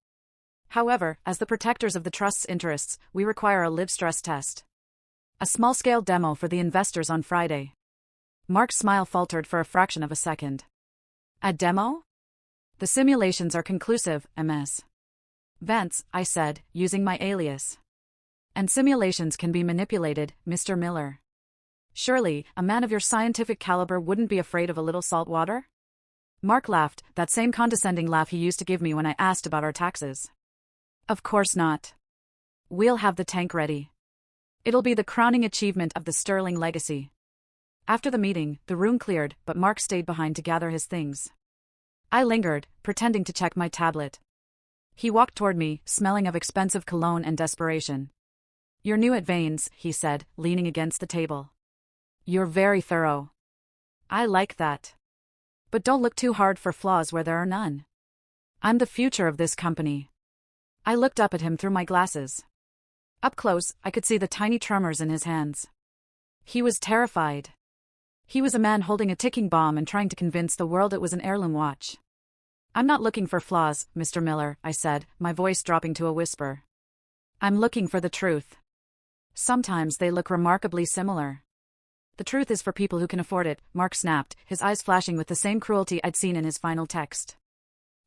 However, as the protectors of the trust's interests, we require a live stress test. A small-scale demo for the investors on Friday. Mark's smile faltered for a fraction of a second. A demo? The simulations are conclusive, Ms. Vance, I said, using my alias. And simulations can be manipulated, Mr. Miller. Surely, a man of your scientific caliber wouldn't be afraid of a little salt water? Mark laughed, that same condescending laugh he used to give me when I asked about our taxes. Of course not. We'll have the tank ready. It'll be the crowning achievement of the Sterling legacy. After the meeting, the room cleared, but Mark stayed behind to gather his things. I lingered, pretending to check my tablet. He walked toward me, smelling of expensive cologne and desperation. You're new at Vane's, he said, leaning against the table. You're very thorough. I like that. But don't look too hard for flaws where there are none. I'm the future of this company. I looked up at him through my glasses. Up close, I could see the tiny tremors in his hands. He was terrified. He was a man holding a ticking bomb and trying to convince the world it was an heirloom watch. I'm not looking for flaws, Mr. Miller, I said, my voice dropping to a whisper. I'm looking for the truth. Sometimes they look remarkably similar. The truth is for people who can afford it, Mark snapped, his eyes flashing with the same cruelty I'd seen in his final text.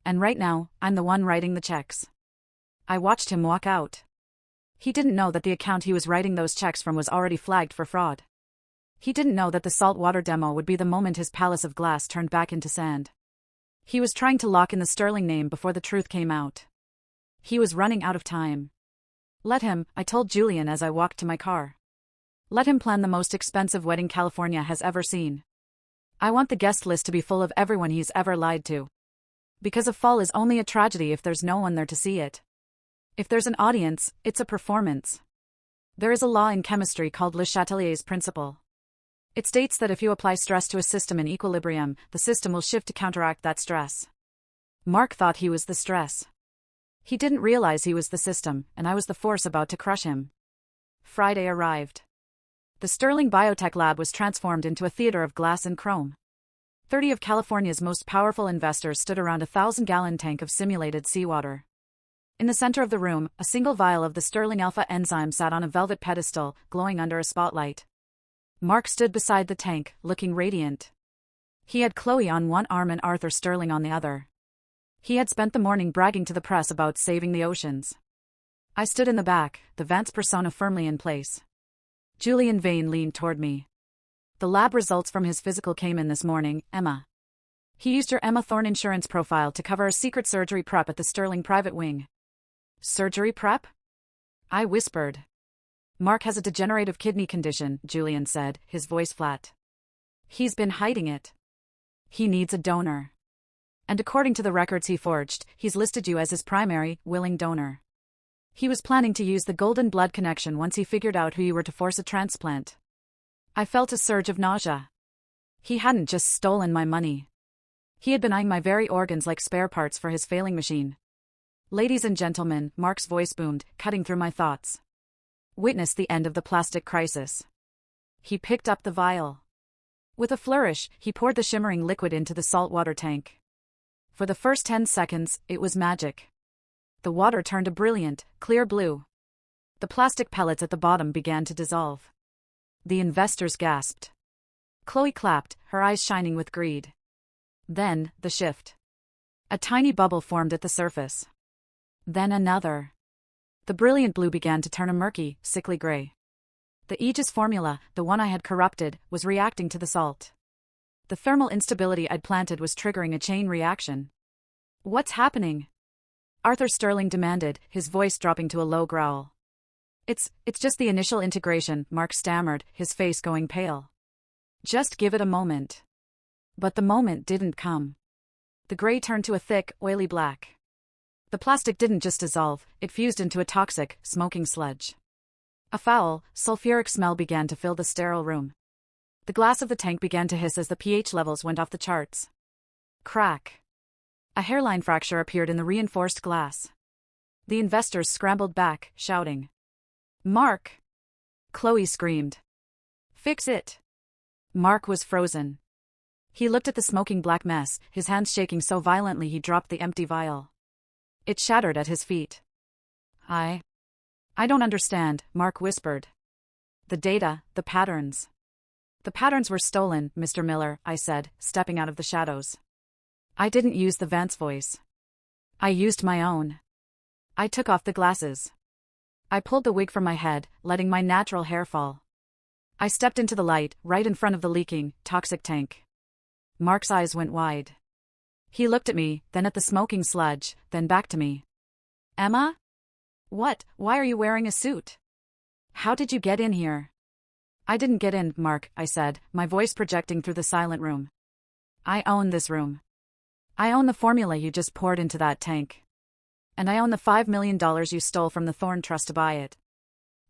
And right now, I'm the one writing the checks. I watched him walk out. He didn't know that the account he was writing those checks from was already flagged for fraud. He didn't know that the saltwater demo would be the moment his palace of glass turned back into sand. He was trying to lock in the Sterling name before the truth came out. He was running out of time. Let him, I told Julian as I walked to my car. Let him plan the most expensive wedding California has ever seen. I want the guest list to be full of everyone he's ever lied to. Because a fall is only a tragedy if there's no one there to see it. If there's an audience, it's a performance. There is a law in chemistry called Le Chatelier's principle. It states that if you apply stress to a system in equilibrium, the system will shift to counteract that stress. Mark thought he was the stress. He didn't realize he was the system, and I was the force about to crush him. Friday arrived. The Sterling Biotech Lab was transformed into a theater of glass and chrome. 30 of California's most powerful investors stood around a 1,000-gallon tank of simulated seawater. In the center of the room, a single vial of the Sterling Alpha enzyme sat on a velvet pedestal, glowing under a spotlight. Mark stood beside the tank, looking radiant. He had Chloe on one arm and Arthur Sterling on the other. He had spent the morning bragging to the press about saving the oceans. I stood in the back, the Vance persona firmly in place. Julian Vane leaned toward me. The lab results from his physical came in this morning, Emma. He used your Emma Thorne insurance profile to cover a secret surgery prep at the Sterling private wing. Surgery prep? I whispered. Mark has a degenerative kidney condition, Julian said, his voice flat. He's been hiding it. He needs a donor. And according to the records he forged, he's listed you as his primary, willing donor. He was planning to use the golden blood connection once he figured out who you were to force a transplant. I felt a surge of nausea. He hadn't just stolen my money. He had been eyeing my very organs like spare parts for his failing machine. Ladies and gentlemen, Mark's voice boomed, cutting through my thoughts. Witness the end of the plastic crisis. He picked up the vial. With a flourish, he poured the shimmering liquid into the saltwater tank. For the first 10 seconds, it was magic. The water turned a brilliant, clear blue. The plastic pellets at the bottom began to dissolve. The investors gasped. Chloe clapped, her eyes shining with greed. Then, the shift. A tiny bubble formed at the surface. Then another. The brilliant blue began to turn a murky, sickly gray. The Aegis formula, the one I had corrupted, was reacting to the salt. The thermal instability I'd planted was triggering a chain reaction. What's happening? Arthur Sterling demanded, his voice dropping to a low growl. It's just the initial integration, Mark stammered, his face going pale. Just give it a moment. But the moment didn't come. The gray turned to a thick, oily black. The plastic didn't just dissolve, it fused into a toxic, smoking sludge. A foul, sulfuric smell began to fill the sterile room. The glass of the tank began to hiss as the pH levels went off the charts. Crack. A hairline fracture appeared in the reinforced glass. The investors scrambled back, shouting. "Mark!" Chloe screamed. "Fix it!" Mark was frozen. He looked at the smoking black mess, his hands shaking so violently he dropped the empty vial. It shattered at his feet. I don't understand," Mark whispered. "The data, the patterns." "The patterns were stolen, Mr. Miller," I said, stepping out of the shadows. I didn't use the Vance voice. I used my own. I took off the glasses. I pulled the wig from my head, letting my natural hair fall. I stepped into the light, right in front of the leaking, toxic tank. Mark's eyes went wide. He looked at me, then at the smoking sludge, then back to me. "Emma? What? Why are you wearing a suit? How did you get in here?" "I didn't get in, Mark," I said, my voice projecting through the silent room. "I own this room. I own the formula you just poured into that tank. And I own the $5 million you stole from the Thorne Trust to buy it."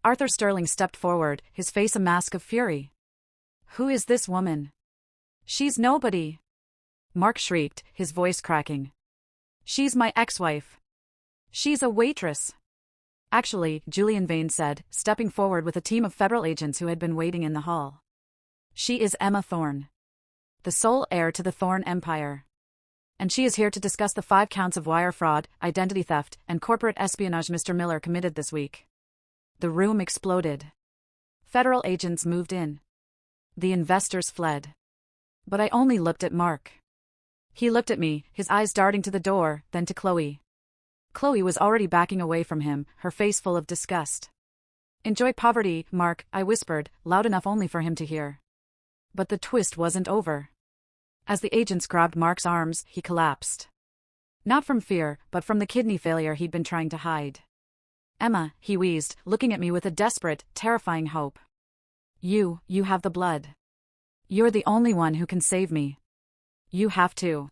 Arthur Sterling stepped forward, his face a mask of fury. "Who is this woman?" "She's nobody," Mark shrieked, his voice cracking. "She's my ex-wife. She's a waitress." "Actually," Julian Vane said, stepping forward with a team of federal agents who had been waiting in the hall. "She is Emma Thorne, the sole heir to the Thorne Empire. And she is here to discuss the 5 counts of wire fraud, identity theft, and corporate espionage Mr. Miller committed this week." The room exploded. Federal agents moved in. The investors fled. But I only looked at Mark. He looked at me, his eyes darting to the door, then to Chloe. Chloe was already backing away from him, her face full of disgust. "Enjoy poverty, Mark," I whispered, loud enough only for him to hear. But the twist wasn't over. As the agents grabbed Mark's arms, he collapsed. Not from fear, but from the kidney failure he'd been trying to hide. "Emma," he wheezed, looking at me with a desperate, terrifying hope. You have the blood. You're the only one who can save me. You have to.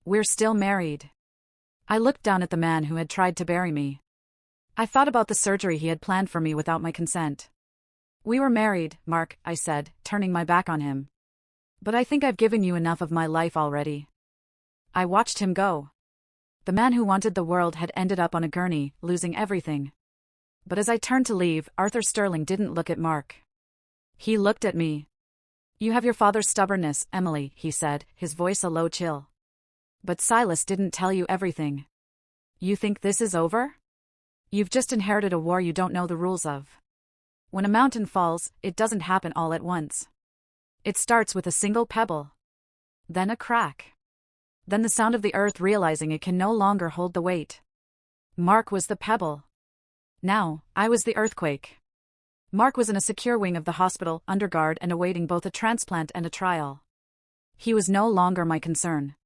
We're still married." I looked down at the man who had tried to bury me. I thought about the surgery he had planned for me without my consent. "We were married, Mark," I said, turning my back on him. "But I think I've given you enough of my life already." I watched him go. The man who wanted the world had ended up on a gurney, losing everything. But as I turned to leave, Arthur Sterling didn't look at Mark. He looked at me. "You have your father's stubbornness, Emily," he said, his voice a low chill. "But Silas didn't tell you everything. You think this is over? You've just inherited a war you don't know the rules of. When a mountain falls, it doesn't happen all at once. It starts with a single pebble. Then a crack. Then the sound of the earth realizing it can no longer hold the weight. Mark was the pebble. Now, I was the earthquake. Mark was in a secure wing of the hospital, under guard and awaiting both a transplant and a trial. He was no longer my concern.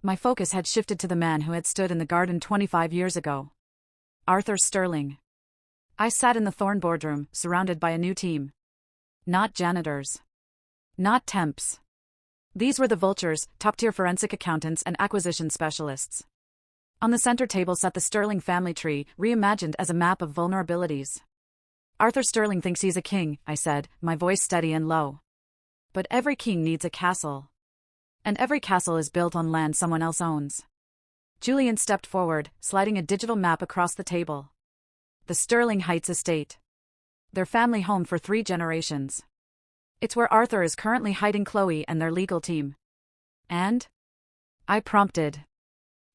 My focus had shifted to the man who had stood in the garden 25 years ago. Arthur Sterling. I sat in the Thorne boardroom, surrounded by a new team. Not janitors. Not temps. These were the vultures, top-tier forensic accountants and acquisition specialists. On the center table sat the Sterling family tree, reimagined as a map of vulnerabilities. "Arthur Sterling thinks he's a king," I said, my voice steady and low. "But every king needs a castle. And every castle is built on land someone else owns." Julian stepped forward, sliding a digital map across the table. The Sterling Heights estate. Their family home for 3 generations. It's where Arthur is currently hiding Chloe and their legal team. "And?" I prompted.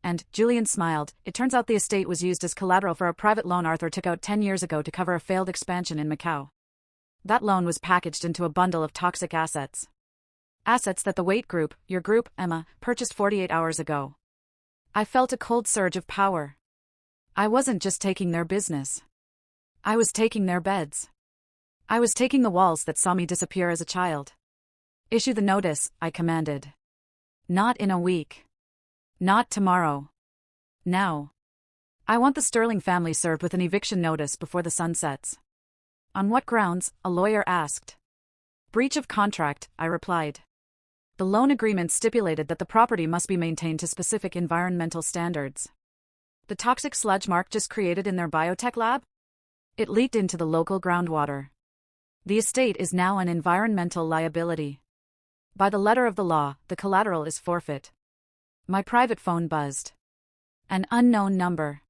And Julian smiled. "It turns out the estate was used as collateral for a private loan Arthur took out 10 years ago to cover a failed expansion in Macau. That loan was packaged into a bundle of toxic assets. Assets that the Waite Group, your group, Emma, purchased 48 hours ago." I felt a cold surge of power. I wasn't just taking their business. I was taking their beds. I was taking the walls that saw me disappear as a child. "Issue the notice," I commanded. "Not in a week. Not tomorrow. Now. I want the Sterling family served with an eviction notice before the sun sets." "On what grounds?" a lawyer asked. "Breach of contract," I replied. The loan agreement stipulated that the property must be maintained to specific environmental standards. The toxic sludge Mark just created in their biotech lab? It leaked into the local groundwater. The estate is now an environmental liability. By the letter of the law, the collateral is forfeit. My private phone buzzed. An unknown number.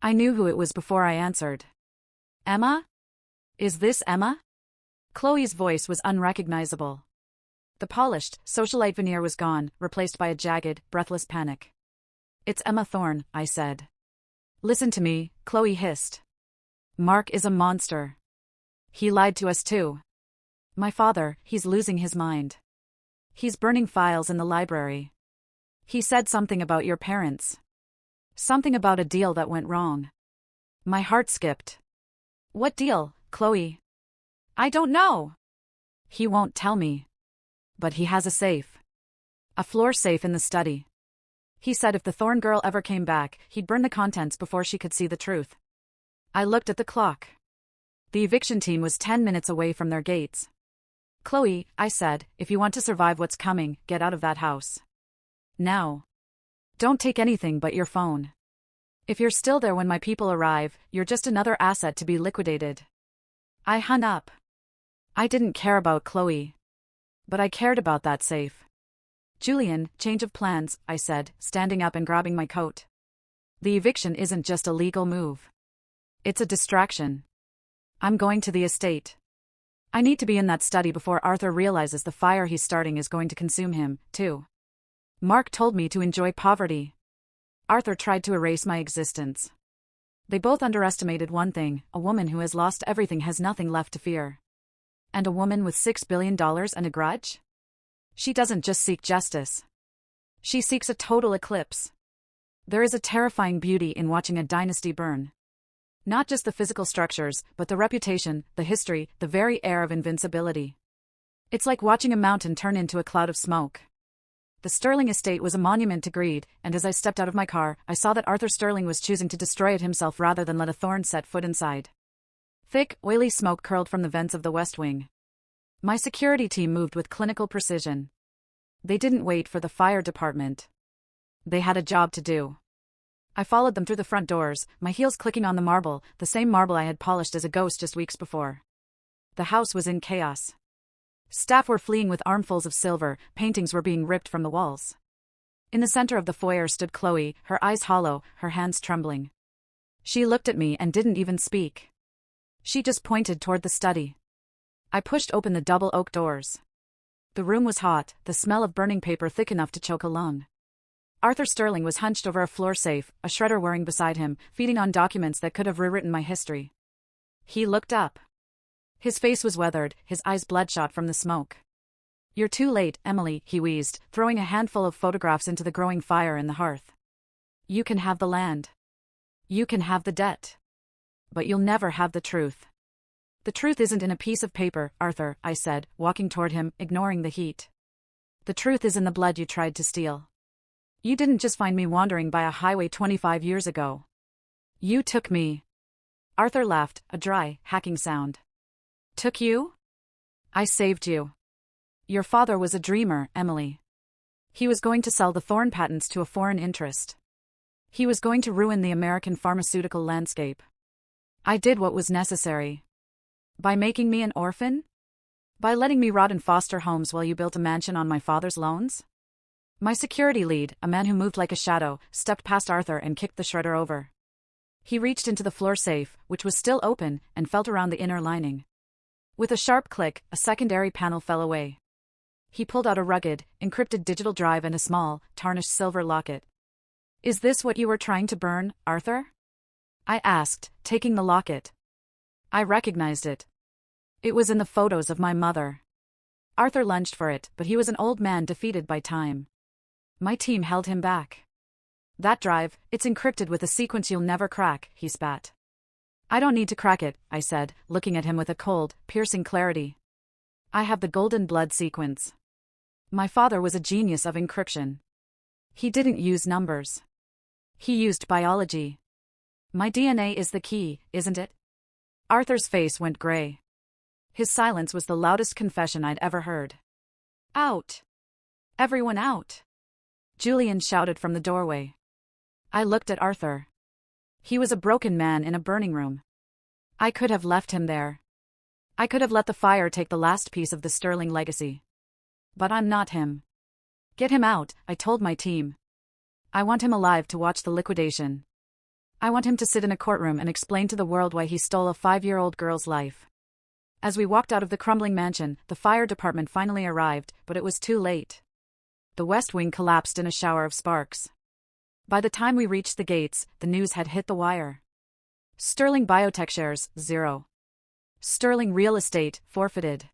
I knew who it was before I answered. Emma? Is this Emma? Chloe's voice was unrecognizable. The polished, socialite veneer was gone, replaced by a jagged, breathless panic. It's Emma Thorne, I said. Listen to me, Chloe hissed. Mark is a monster. He lied to us too. My father, he's losing his mind. He's burning files in the library. He said something about your parents. Something about a deal that went wrong. My heart skipped. What deal, Chloe? I don't know. He won't tell me. But he has a safe. A floor safe in the study. He said if the Thorne girl ever came back, he'd burn the contents before she could see the truth. I looked at the clock. The eviction team was 10 minutes away from their gates. Chloe, I said, if you want to survive what's coming, get out of that house. Now. Don't take anything but your phone. If you're still there when my people arrive, you're just another asset to be liquidated. I hung up. I didn't care about Chloe. But I cared about that safe. Julian, change of plans, I said, standing up and grabbing my coat. The eviction isn't just a legal move. It's a distraction. I'm going to the estate. I need to be in that study before Arthur realizes the fire he's starting is going to consume him, too. Mark told me to enjoy poverty. Arthur tried to erase my existence. They both underestimated one thing: a woman who has lost everything has nothing left to fear. And a woman with $6 billion and a grudge? She doesn't just seek justice. She seeks a total eclipse. There is a terrifying beauty in watching a dynasty burn. Not just the physical structures, but the reputation, the history, the very air of invincibility. It's like watching a mountain turn into a cloud of smoke. The Sterling estate was a monument to greed, and as I stepped out of my car, I saw that Arthur Sterling was choosing to destroy it himself rather than let a Thorne set foot inside. Thick, oily smoke curled from the vents of the West Wing. My security team moved with clinical precision. They didn't wait for the fire department. They had a job to do. I followed them through the front doors, my heels clicking on the marble, the same marble I had polished as a ghost just weeks before. The house was in chaos. Staff were fleeing with armfuls of silver, paintings were being ripped from the walls. In the center of the foyer stood Chloe, her eyes hollow, her hands trembling. She looked at me and didn't even speak. She just pointed toward the study. I pushed open the double oak doors. The room was hot, the smell of burning paper thick enough to choke a lung. Arthur Sterling was hunched over a floor safe, a shredder whirring beside him, feeding on documents that could have rewritten my history. He looked up. His face was weathered, his eyes bloodshot from the smoke. "You're too late, Emily," he wheezed, throwing a handful of photographs into the growing fire in the hearth. "You can have the land. You can have the debt. But you'll never have the truth." "The truth isn't in a piece of paper, Arthur," I said, walking toward him, ignoring the heat. "The truth is in the blood you tried to steal. You didn't just find me wandering by a highway 25 years ago. You took me." Arthur laughed, a dry, hacking sound. "Took you? I saved you. Your father was a dreamer, Emily. He was going to sell the Thorne patents to a foreign interest. He was going to ruin the American pharmaceutical landscape. I did what was necessary. By making me an orphan? By letting me rot in foster homes while you built a mansion on my father's loans?" My security lead, a man who moved like a shadow, stepped past Arthur and kicked the shredder over. He reached into the floor safe, which was still open, and felt around the inner lining. With a sharp click, a secondary panel fell away. He pulled out a rugged, encrypted digital drive and a small, tarnished silver locket. "Is this what you were trying to burn, Arthur?" I asked, taking the locket. I recognized it. It was in the photos of my mother. Arthur lunged for it, but he was an old man defeated by time. My team held him back. "That drive, it's encrypted with a sequence you'll never crack," he spat. "I don't need to crack it," I said, looking at him with a cold, piercing clarity. "I have the golden blood sequence. My father was a genius of encryption. He didn't use numbers. He used biology. My DNA is the key, isn't it?" Arthur's face went gray. His silence was the loudest confession I'd ever heard. "Out! Everyone out!" Julian shouted from the doorway. I looked at Arthur. He was a broken man in a burning room. I could have left him there. I could have let the fire take the last piece of the Sterling legacy. But I'm not him. Get him out, I told my team. I want him alive to watch the liquidation. I want him to sit in a courtroom and explain to the world why he stole a 5-year-old girl's life. As we walked out of the crumbling mansion, the fire department finally arrived, but it was too late. The West Wing collapsed in a shower of sparks. By the time we reached the gates, the news had hit the wire. Sterling Biotech shares, 0. Sterling Real Estate, forfeited.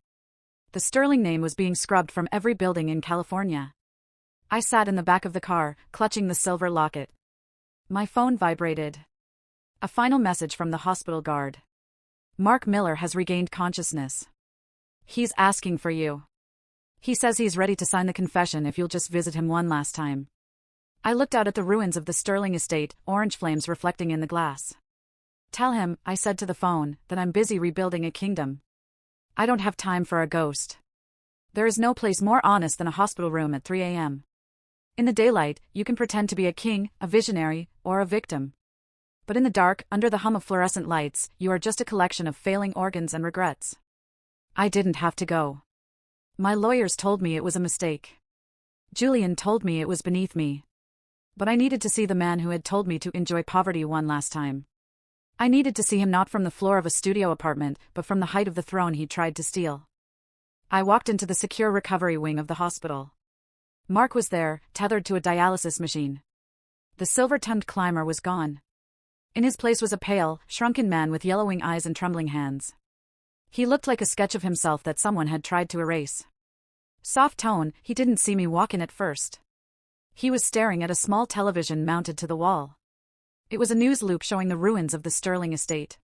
The Sterling name was being scrubbed from every building in California. I sat in the back of the car, clutching the silver locket. My phone vibrated. A final message from the hospital guard. Mark Miller has regained consciousness. He's asking for you. He says he's ready to sign the confession if you'll just visit him one last time. I looked out at the ruins of the Sterling estate, orange flames reflecting in the glass. Tell him, I said to the phone, that I'm busy rebuilding a kingdom. I don't have time for a ghost. There is no place more honest than a hospital room at 3 a.m. In the daylight, you can pretend to be a king, a visionary, or a victim. But in the dark, under the hum of fluorescent lights, you are just a collection of failing organs and regrets. I didn't have to go. My lawyers told me it was a mistake. Julian told me it was beneath me. But I needed to see the man who had told me to enjoy poverty one last time. I needed to see him not from the floor of a studio apartment, but from the height of the throne he tried to steal. I walked into the secure recovery wing of the hospital. Mark was there, tethered to a dialysis machine. The silver-tongued climber was gone. In his place was a pale, shrunken man with yellowing eyes and trembling hands. He looked like a sketch of himself that someone had tried to erase. Soft tone, he didn't see me walk in at first. He was staring at a small television mounted to the wall. It was a news loop showing the ruins of the Sterling estate.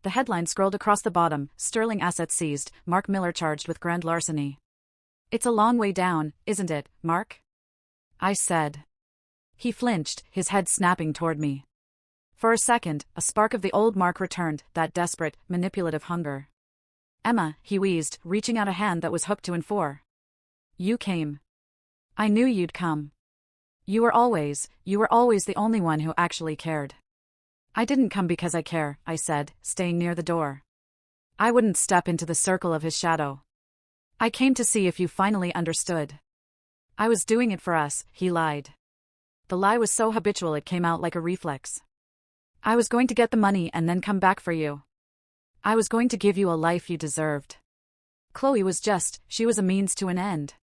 The headline scrolled across the bottom, Sterling assets seized, Mark Miller charged with grand larceny. It's a long way down, isn't it, Mark? I said. He flinched, his head snapping toward me. For a second, a spark of the old Mark returned, that desperate, manipulative hunger. Emma, he wheezed, reaching out a hand that was hooked to an 4. You came. I knew you'd come. You were always the only one who actually cared. I didn't come because I care, I said, staying near the door. I wouldn't step into the circle of his shadow. I came to see if you finally understood. I was doing it for us, he lied. The lie was so habitual it came out like a reflex. I was going to get the money and then come back for you. I was going to give you a life you deserved. Chloe was she was a means to an end.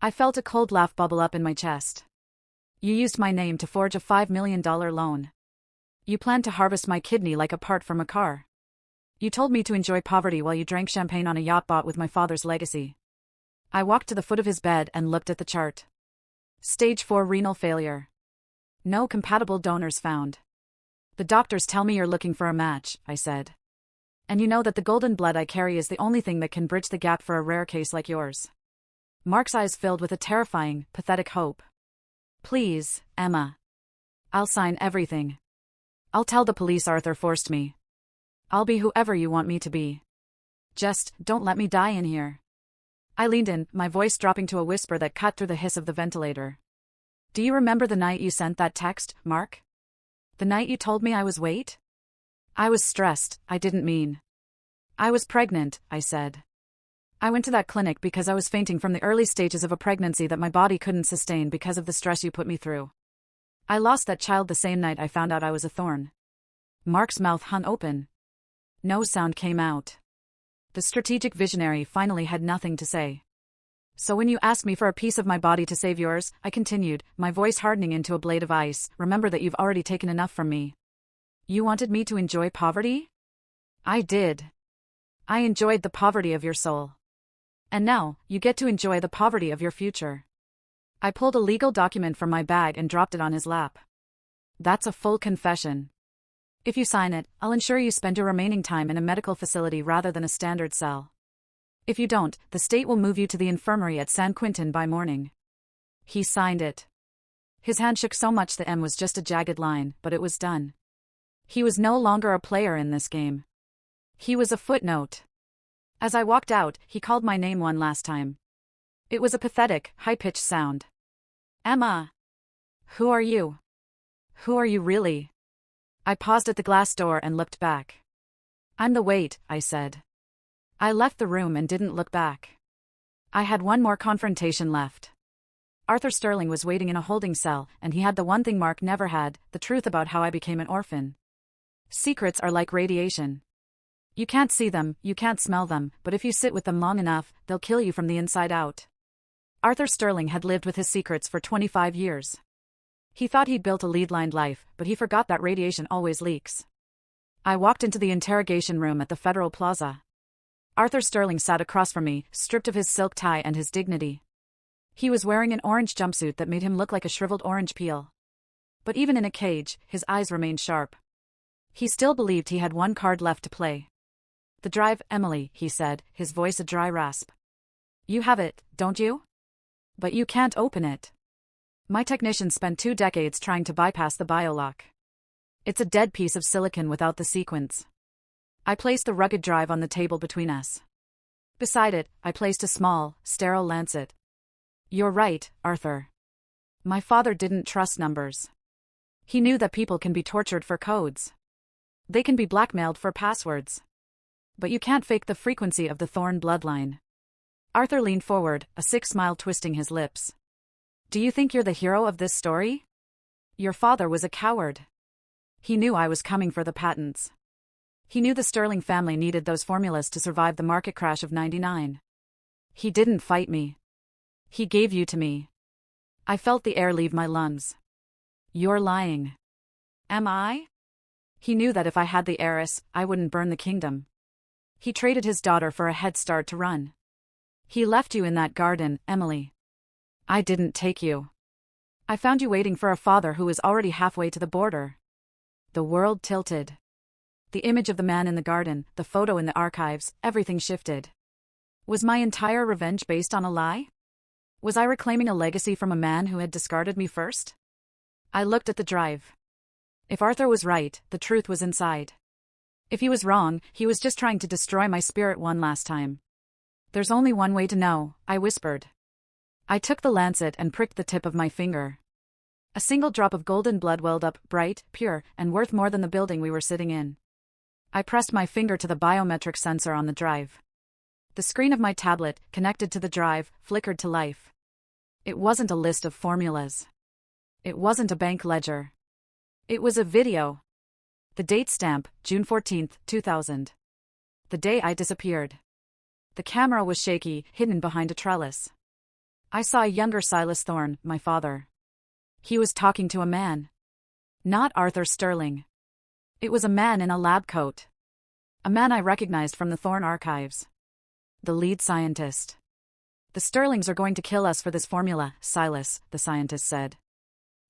I felt a cold laugh bubble up in my chest. You used my name to forge a $5 million loan. You planned to harvest my kidney like a part from a car. You told me to enjoy poverty while you drank champagne on a yacht bought with my father's legacy. I walked to the foot of his bed and looked at the chart. Stage 4 renal failure. No compatible donors found. The doctors tell me you're looking for a match, I said. And you know that the golden blood I carry is the only thing that can bridge the gap for a rare case like yours. Mark's eyes filled with a terrifying, pathetic hope. Please, Emma. I'll sign everything. I'll tell the police Arthur forced me. I'll be whoever you want me to be. Just, don't let me die in here. I leaned in, my voice dropping to a whisper that cut through the hiss of the ventilator. Do you remember the night you sent that text, Mark? The night you told me I was weight? I was stressed, I didn't mean. I was pregnant, I said. I went to that clinic because I was fainting from the early stages of a pregnancy that my body couldn't sustain because of the stress you put me through. I lost that child the same night I found out I was a thorn. Mark's mouth hung open. No sound came out. The strategic visionary finally had nothing to say. So when you asked me for a piece of my body to save yours, I continued, my voice hardening into a blade of ice, remember that you've already taken enough from me. You wanted me to enjoy poverty? I did. I enjoyed the poverty of your soul. And now, you get to enjoy the poverty of your future. I pulled a legal document from my bag and dropped it on his lap. That's a full confession. If you sign it, I'll ensure you spend your remaining time in a medical facility rather than a standard cell. If you don't, the state will move you to the infirmary at San Quentin by morning. He signed it. His hand shook so much the M was just a jagged line, but it was done. He was no longer a player in this game. He was a footnote. As I walked out, he called my name one last time. It was a pathetic, high-pitched sound. Emma. Who are you? Who are you really? I paused at the glass door and looked back. "I'm the wait," I said. I left the room and didn't look back. I had one more confrontation left. Arthur Sterling was waiting in a holding cell, and he had the one thing Mark never had, the truth about how I became an orphan. Secrets are like radiation. You can't see them, you can't smell them, but if you sit with them long enough, they'll kill you from the inside out. Arthur Sterling had lived with his secrets for 25 years. He thought he'd built a lead-lined life, but he forgot that radiation always leaks. I walked into the interrogation room at the Federal Plaza. Arthur Sterling sat across from me, stripped of his silk tie and his dignity. He was wearing an orange jumpsuit that made him look like a shriveled orange peel. But even in a cage, his eyes remained sharp. He still believed he had one card left to play. "The drive, Emily," he said, his voice a dry rasp. "You have it, don't you? But you can't open it. My technician spent 2 decades trying to bypass the biolock. It's a dead piece of silicon without the sequence." I placed the rugged drive on the table between us. Beside it, I placed a small, sterile lancet. "You're right, Arthur. My father didn't trust numbers. He knew that people can be tortured for codes. They can be blackmailed for passwords. But you can't fake the frequency of the Thorn bloodline." Arthur leaned forward, a sick smile twisting his lips. "Do you think you're the hero of this story? Your father was a coward. He knew I was coming for the patents. He knew the Sterling family needed those formulas to survive the market crash of '99. He didn't fight me. He gave you to me." I felt the air leave my lungs. "You're lying." "Am I?" He knew that if I had the heiress, I wouldn't burn the kingdom. He traded his daughter for a head start to run. He left you in that garden, Emily. I didn't take you. I found you waiting for a father who was already halfway to the border. The world tilted. The image of the man in the garden, the photo in the archives, everything shifted. Was my entire revenge based on a lie? Was I reclaiming a legacy from a man who had discarded me first? I looked at the drive. If Arthur was right, the truth was inside. If he was wrong, he was just trying to destroy my spirit one last time. "There's only one way to know," I whispered. I took the lancet and pricked the tip of my finger. A single drop of golden blood welled up, bright, pure, and worth more than the building we were sitting in. I pressed my finger to the biometric sensor on the drive. The screen of my tablet, connected to the drive, flickered to life. It wasn't a list of formulas. It wasn't a bank ledger. It was a video. The date stamp, June 14, 2000. The day I disappeared. The camera was shaky, hidden behind a trellis. I saw a younger Silas Thorne, my father. He was talking to a man. Not Arthur Sterling. It was a man in a lab coat. A man I recognized from the Thorne archives. The lead scientist. "The Sterlings are going to kill us for this formula, Silas," the scientist said.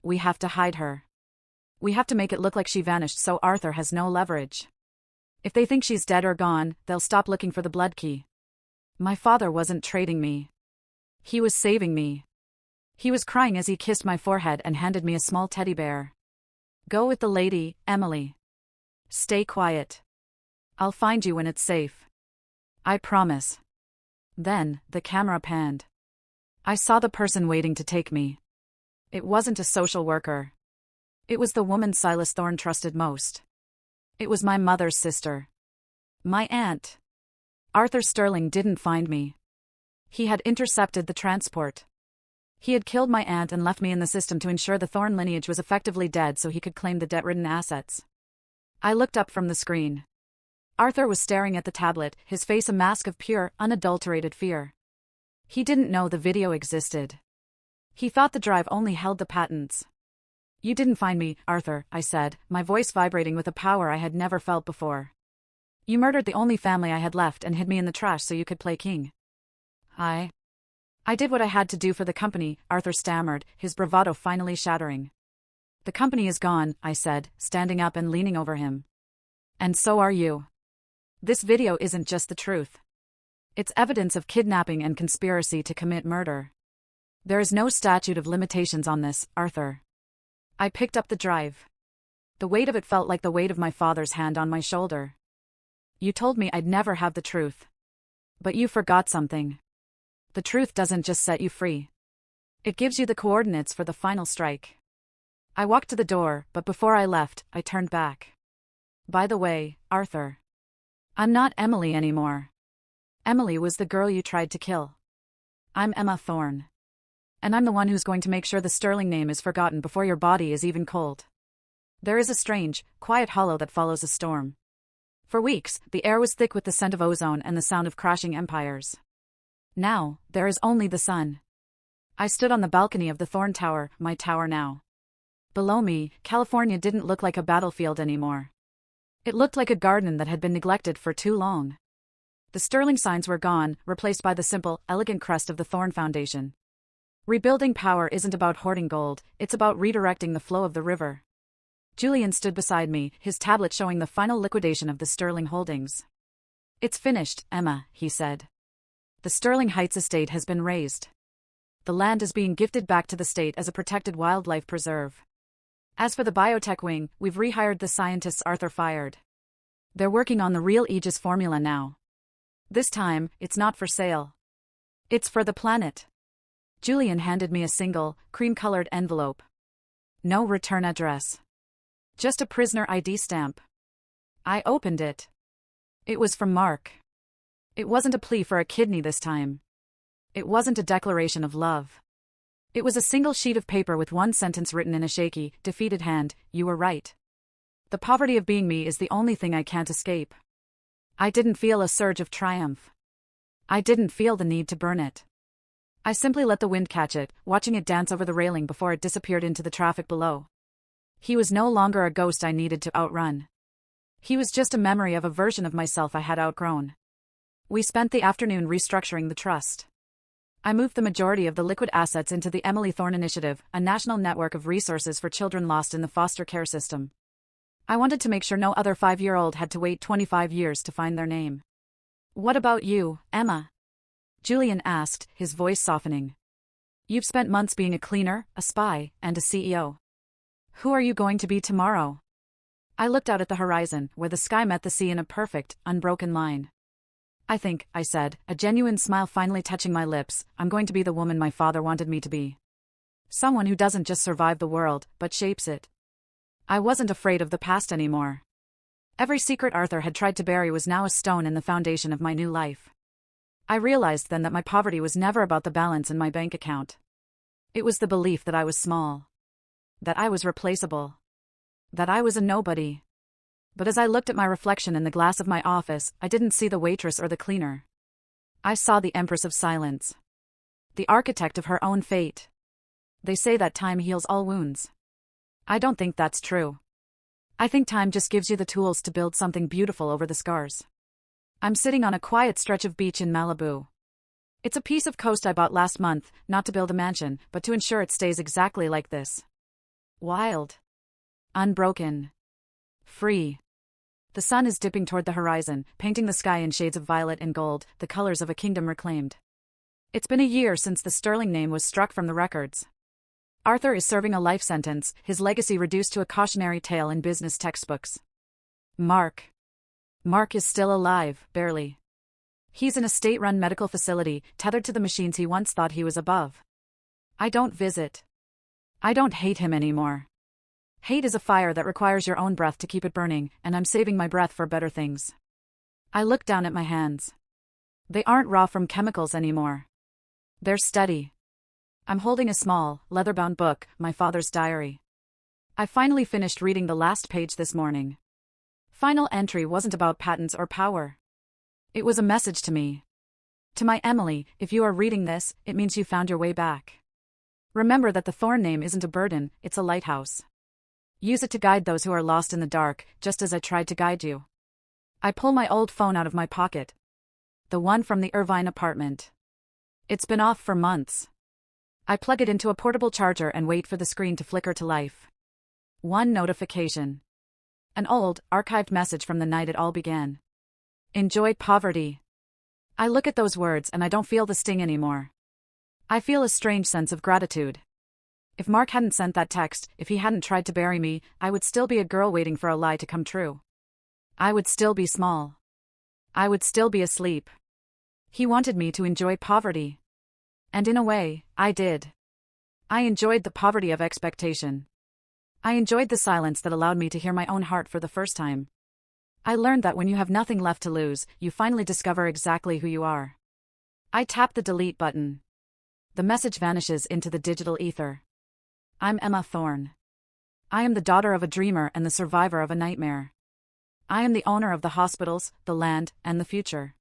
"We have to hide her. We have to make it look like she vanished so Arthur has no leverage. If they think she's dead or gone, they'll stop looking for the blood key." My father wasn't trading me. He was saving me. He was crying as he kissed my forehead and handed me a small teddy bear. "Go with the lady, Emily. Stay quiet. I'll find you when it's safe. I promise." Then, the camera panned. I saw the person waiting to take me. It wasn't a social worker. It was the woman Silas Thorne trusted most. It was my mother's sister. My aunt. Arthur Sterling didn't find me. He had intercepted the transport. He had killed my aunt and left me in the system to ensure the Thorne lineage was effectively dead so he could claim the debt-ridden assets. I looked up from the screen. Arthur was staring at the tablet, his face a mask of pure, unadulterated fear. He didn't know the video existed. He thought the drive only held the patents. "You didn't find me, Arthur," I said, my voice vibrating with a power I had never felt before. "You murdered the only family I had left and hid me in the trash so you could play king." I did what I had to do for the company," Arthur stammered, his bravado finally shattering. "The company is gone," I said, standing up and leaning over him. "And so are you. This video isn't just the truth. It's evidence of kidnapping and conspiracy to commit murder. There is no statute of limitations on this, Arthur." I picked up the drive. The weight of it felt like the weight of my father's hand on my shoulder. "You told me I'd never have the truth. But you forgot something. The truth doesn't just set you free. It gives you the coordinates for the final strike." I walked to the door, but before I left, I turned back. By the way, Arthur. I'm not Emily anymore. Emily was the girl you tried to kill. I'm Emma Thorne. And I'm the one who's going to make sure the Sterling name is forgotten before your body is even cold. There is a strange, quiet hollow that follows a storm. For weeks, the air was thick with the scent of ozone and the sound of crashing empires. Now, there is only the sun. I stood on the balcony of the Thorne Tower, my tower now. Below me, California didn't look like a battlefield anymore. It looked like a garden that had been neglected for too long. The Sterling signs were gone, replaced by the simple, elegant crest of the Thorne Foundation. Rebuilding power isn't about hoarding gold, it's about redirecting the flow of the river. Julian stood beside me, his tablet showing the final liquidation of the Sterling holdings. It's finished, Emma, he said. The Sterling Heights estate has been razed. The land is being gifted back to the state as a protected wildlife preserve. As for the biotech wing, we've rehired the scientists Arthur fired. They're working on the real Aegis formula now. This time, it's not for sale. It's for the planet. Julian handed me a single, cream-colored envelope. No return address. Just a prisoner ID stamp. I opened it. It was from Mark. It wasn't a plea for a kidney this time. It wasn't a declaration of love. It was a single sheet of paper with one sentence written in a shaky, defeated hand: "You were right. The poverty of being me is the only thing I can't escape." I didn't feel a surge of triumph. I didn't feel the need to burn it. I simply let the wind catch it, watching it dance over the railing before it disappeared into the traffic below. He was no longer a ghost I needed to outrun. He was just a memory of a version of myself I had outgrown. We spent the afternoon restructuring the trust. I moved the majority of the liquid assets into the Emily Thorne Initiative, a national network of resources for children lost in the foster care system. I wanted to make sure no other 5-year-old had to wait 25 years to find their name. What about you, Emma? Julian asked, his voice softening. You've spent months being a cleaner, a spy, and a CEO. Who are you going to be tomorrow? I looked out at the horizon, where the sky met the sea in a perfect, unbroken line. I think, I said, a genuine smile finally touching my lips, I'm going to be the woman my father wanted me to be. Someone who doesn't just survive the world, but shapes it. I wasn't afraid of the past anymore. Every secret Arthur had tried to bury was now a stone in the foundation of my new life. I realized then that my poverty was never about the balance in my bank account. It was the belief that I was small. That I was replaceable. That I was a nobody. But as I looked at my reflection in the glass of my office, I didn't see the waitress or the cleaner. I saw the Empress of Silence. The architect of her own fate. They say that time heals all wounds. I don't think that's true. I think time just gives you the tools to build something beautiful over the scars. I'm sitting on a quiet stretch of beach in Malibu. It's a piece of coast I bought last month, not to build a mansion, but to ensure it stays exactly like this. Wild. Unbroken. Free. The sun is dipping toward the horizon, painting the sky in shades of violet and gold, the colors of a kingdom reclaimed. It's been a year since the Sterling name was struck from the records. Arthur is serving a life sentence, his legacy reduced to a cautionary tale in business textbooks. Mark is still alive, barely. He's in a state-run medical facility, tethered to the machines he once thought he was above. I don't visit. I don't hate him anymore. Hate is a fire that requires your own breath to keep it burning, and I'm saving my breath for better things. I look down at my hands. They aren't raw from chemicals anymore. They're steady. I'm holding a small, leather-bound book, my father's diary. I finally finished reading the last page this morning. Final entry wasn't about patents or power. It was a message to me. To my Emily, if you are reading this, it means you found your way back. Remember that the Thorne name isn't a burden, it's a lighthouse. Use it to guide those who are lost in the dark, just as I tried to guide you. I pull my old phone out of my pocket. The one from the Irvine apartment. It's been off for months. I plug it into a portable charger and wait for the screen to flicker to life. One notification. An old, archived message from the night it all began. Enjoy poverty. I look at those words and I don't feel the sting anymore. I feel a strange sense of gratitude. If Mark hadn't sent that text, if he hadn't tried to bury me, I would still be a girl waiting for a lie to come true. I would still be small. I would still be asleep. He wanted me to enjoy poverty. And in a way, I did. I enjoyed the poverty of expectation. I enjoyed the silence that allowed me to hear my own heart for the first time. I learned that when you have nothing left to lose, you finally discover exactly who you are. I tap the delete button. The message vanishes into the digital ether. I'm Emma Thorne. I am the daughter of a dreamer and the survivor of a nightmare. I am the owner of the hospitals, the land, and the future.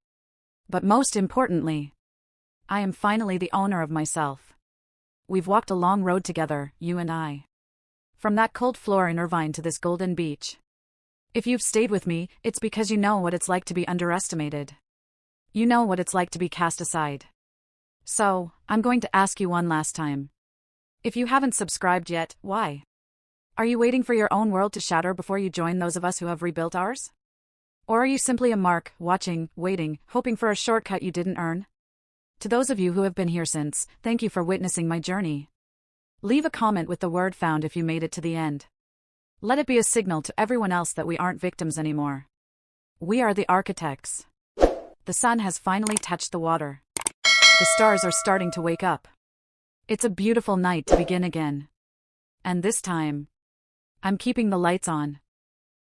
But most importantly, I am finally the owner of myself. We've walked a long road together, you and I. From that cold floor in Irvine to this golden beach. If you've stayed with me, it's because you know what it's like to be underestimated. You know what it's like to be cast aside. So, I'm going to ask you one last time. If you haven't subscribed yet, why? Are you waiting for your own world to shatter before you join those of us who have rebuilt ours? Or are you simply a mark, watching, waiting, hoping for a shortcut you didn't earn? To those of you who have been here since, thank you for witnessing my journey. Leave a comment with the word found if you made it to the end. Let it be a signal to everyone else that we aren't victims anymore. We are the architects. The sun has finally touched the water. The stars are starting to wake up. It's a beautiful night to begin again. And this time, I'm keeping the lights on.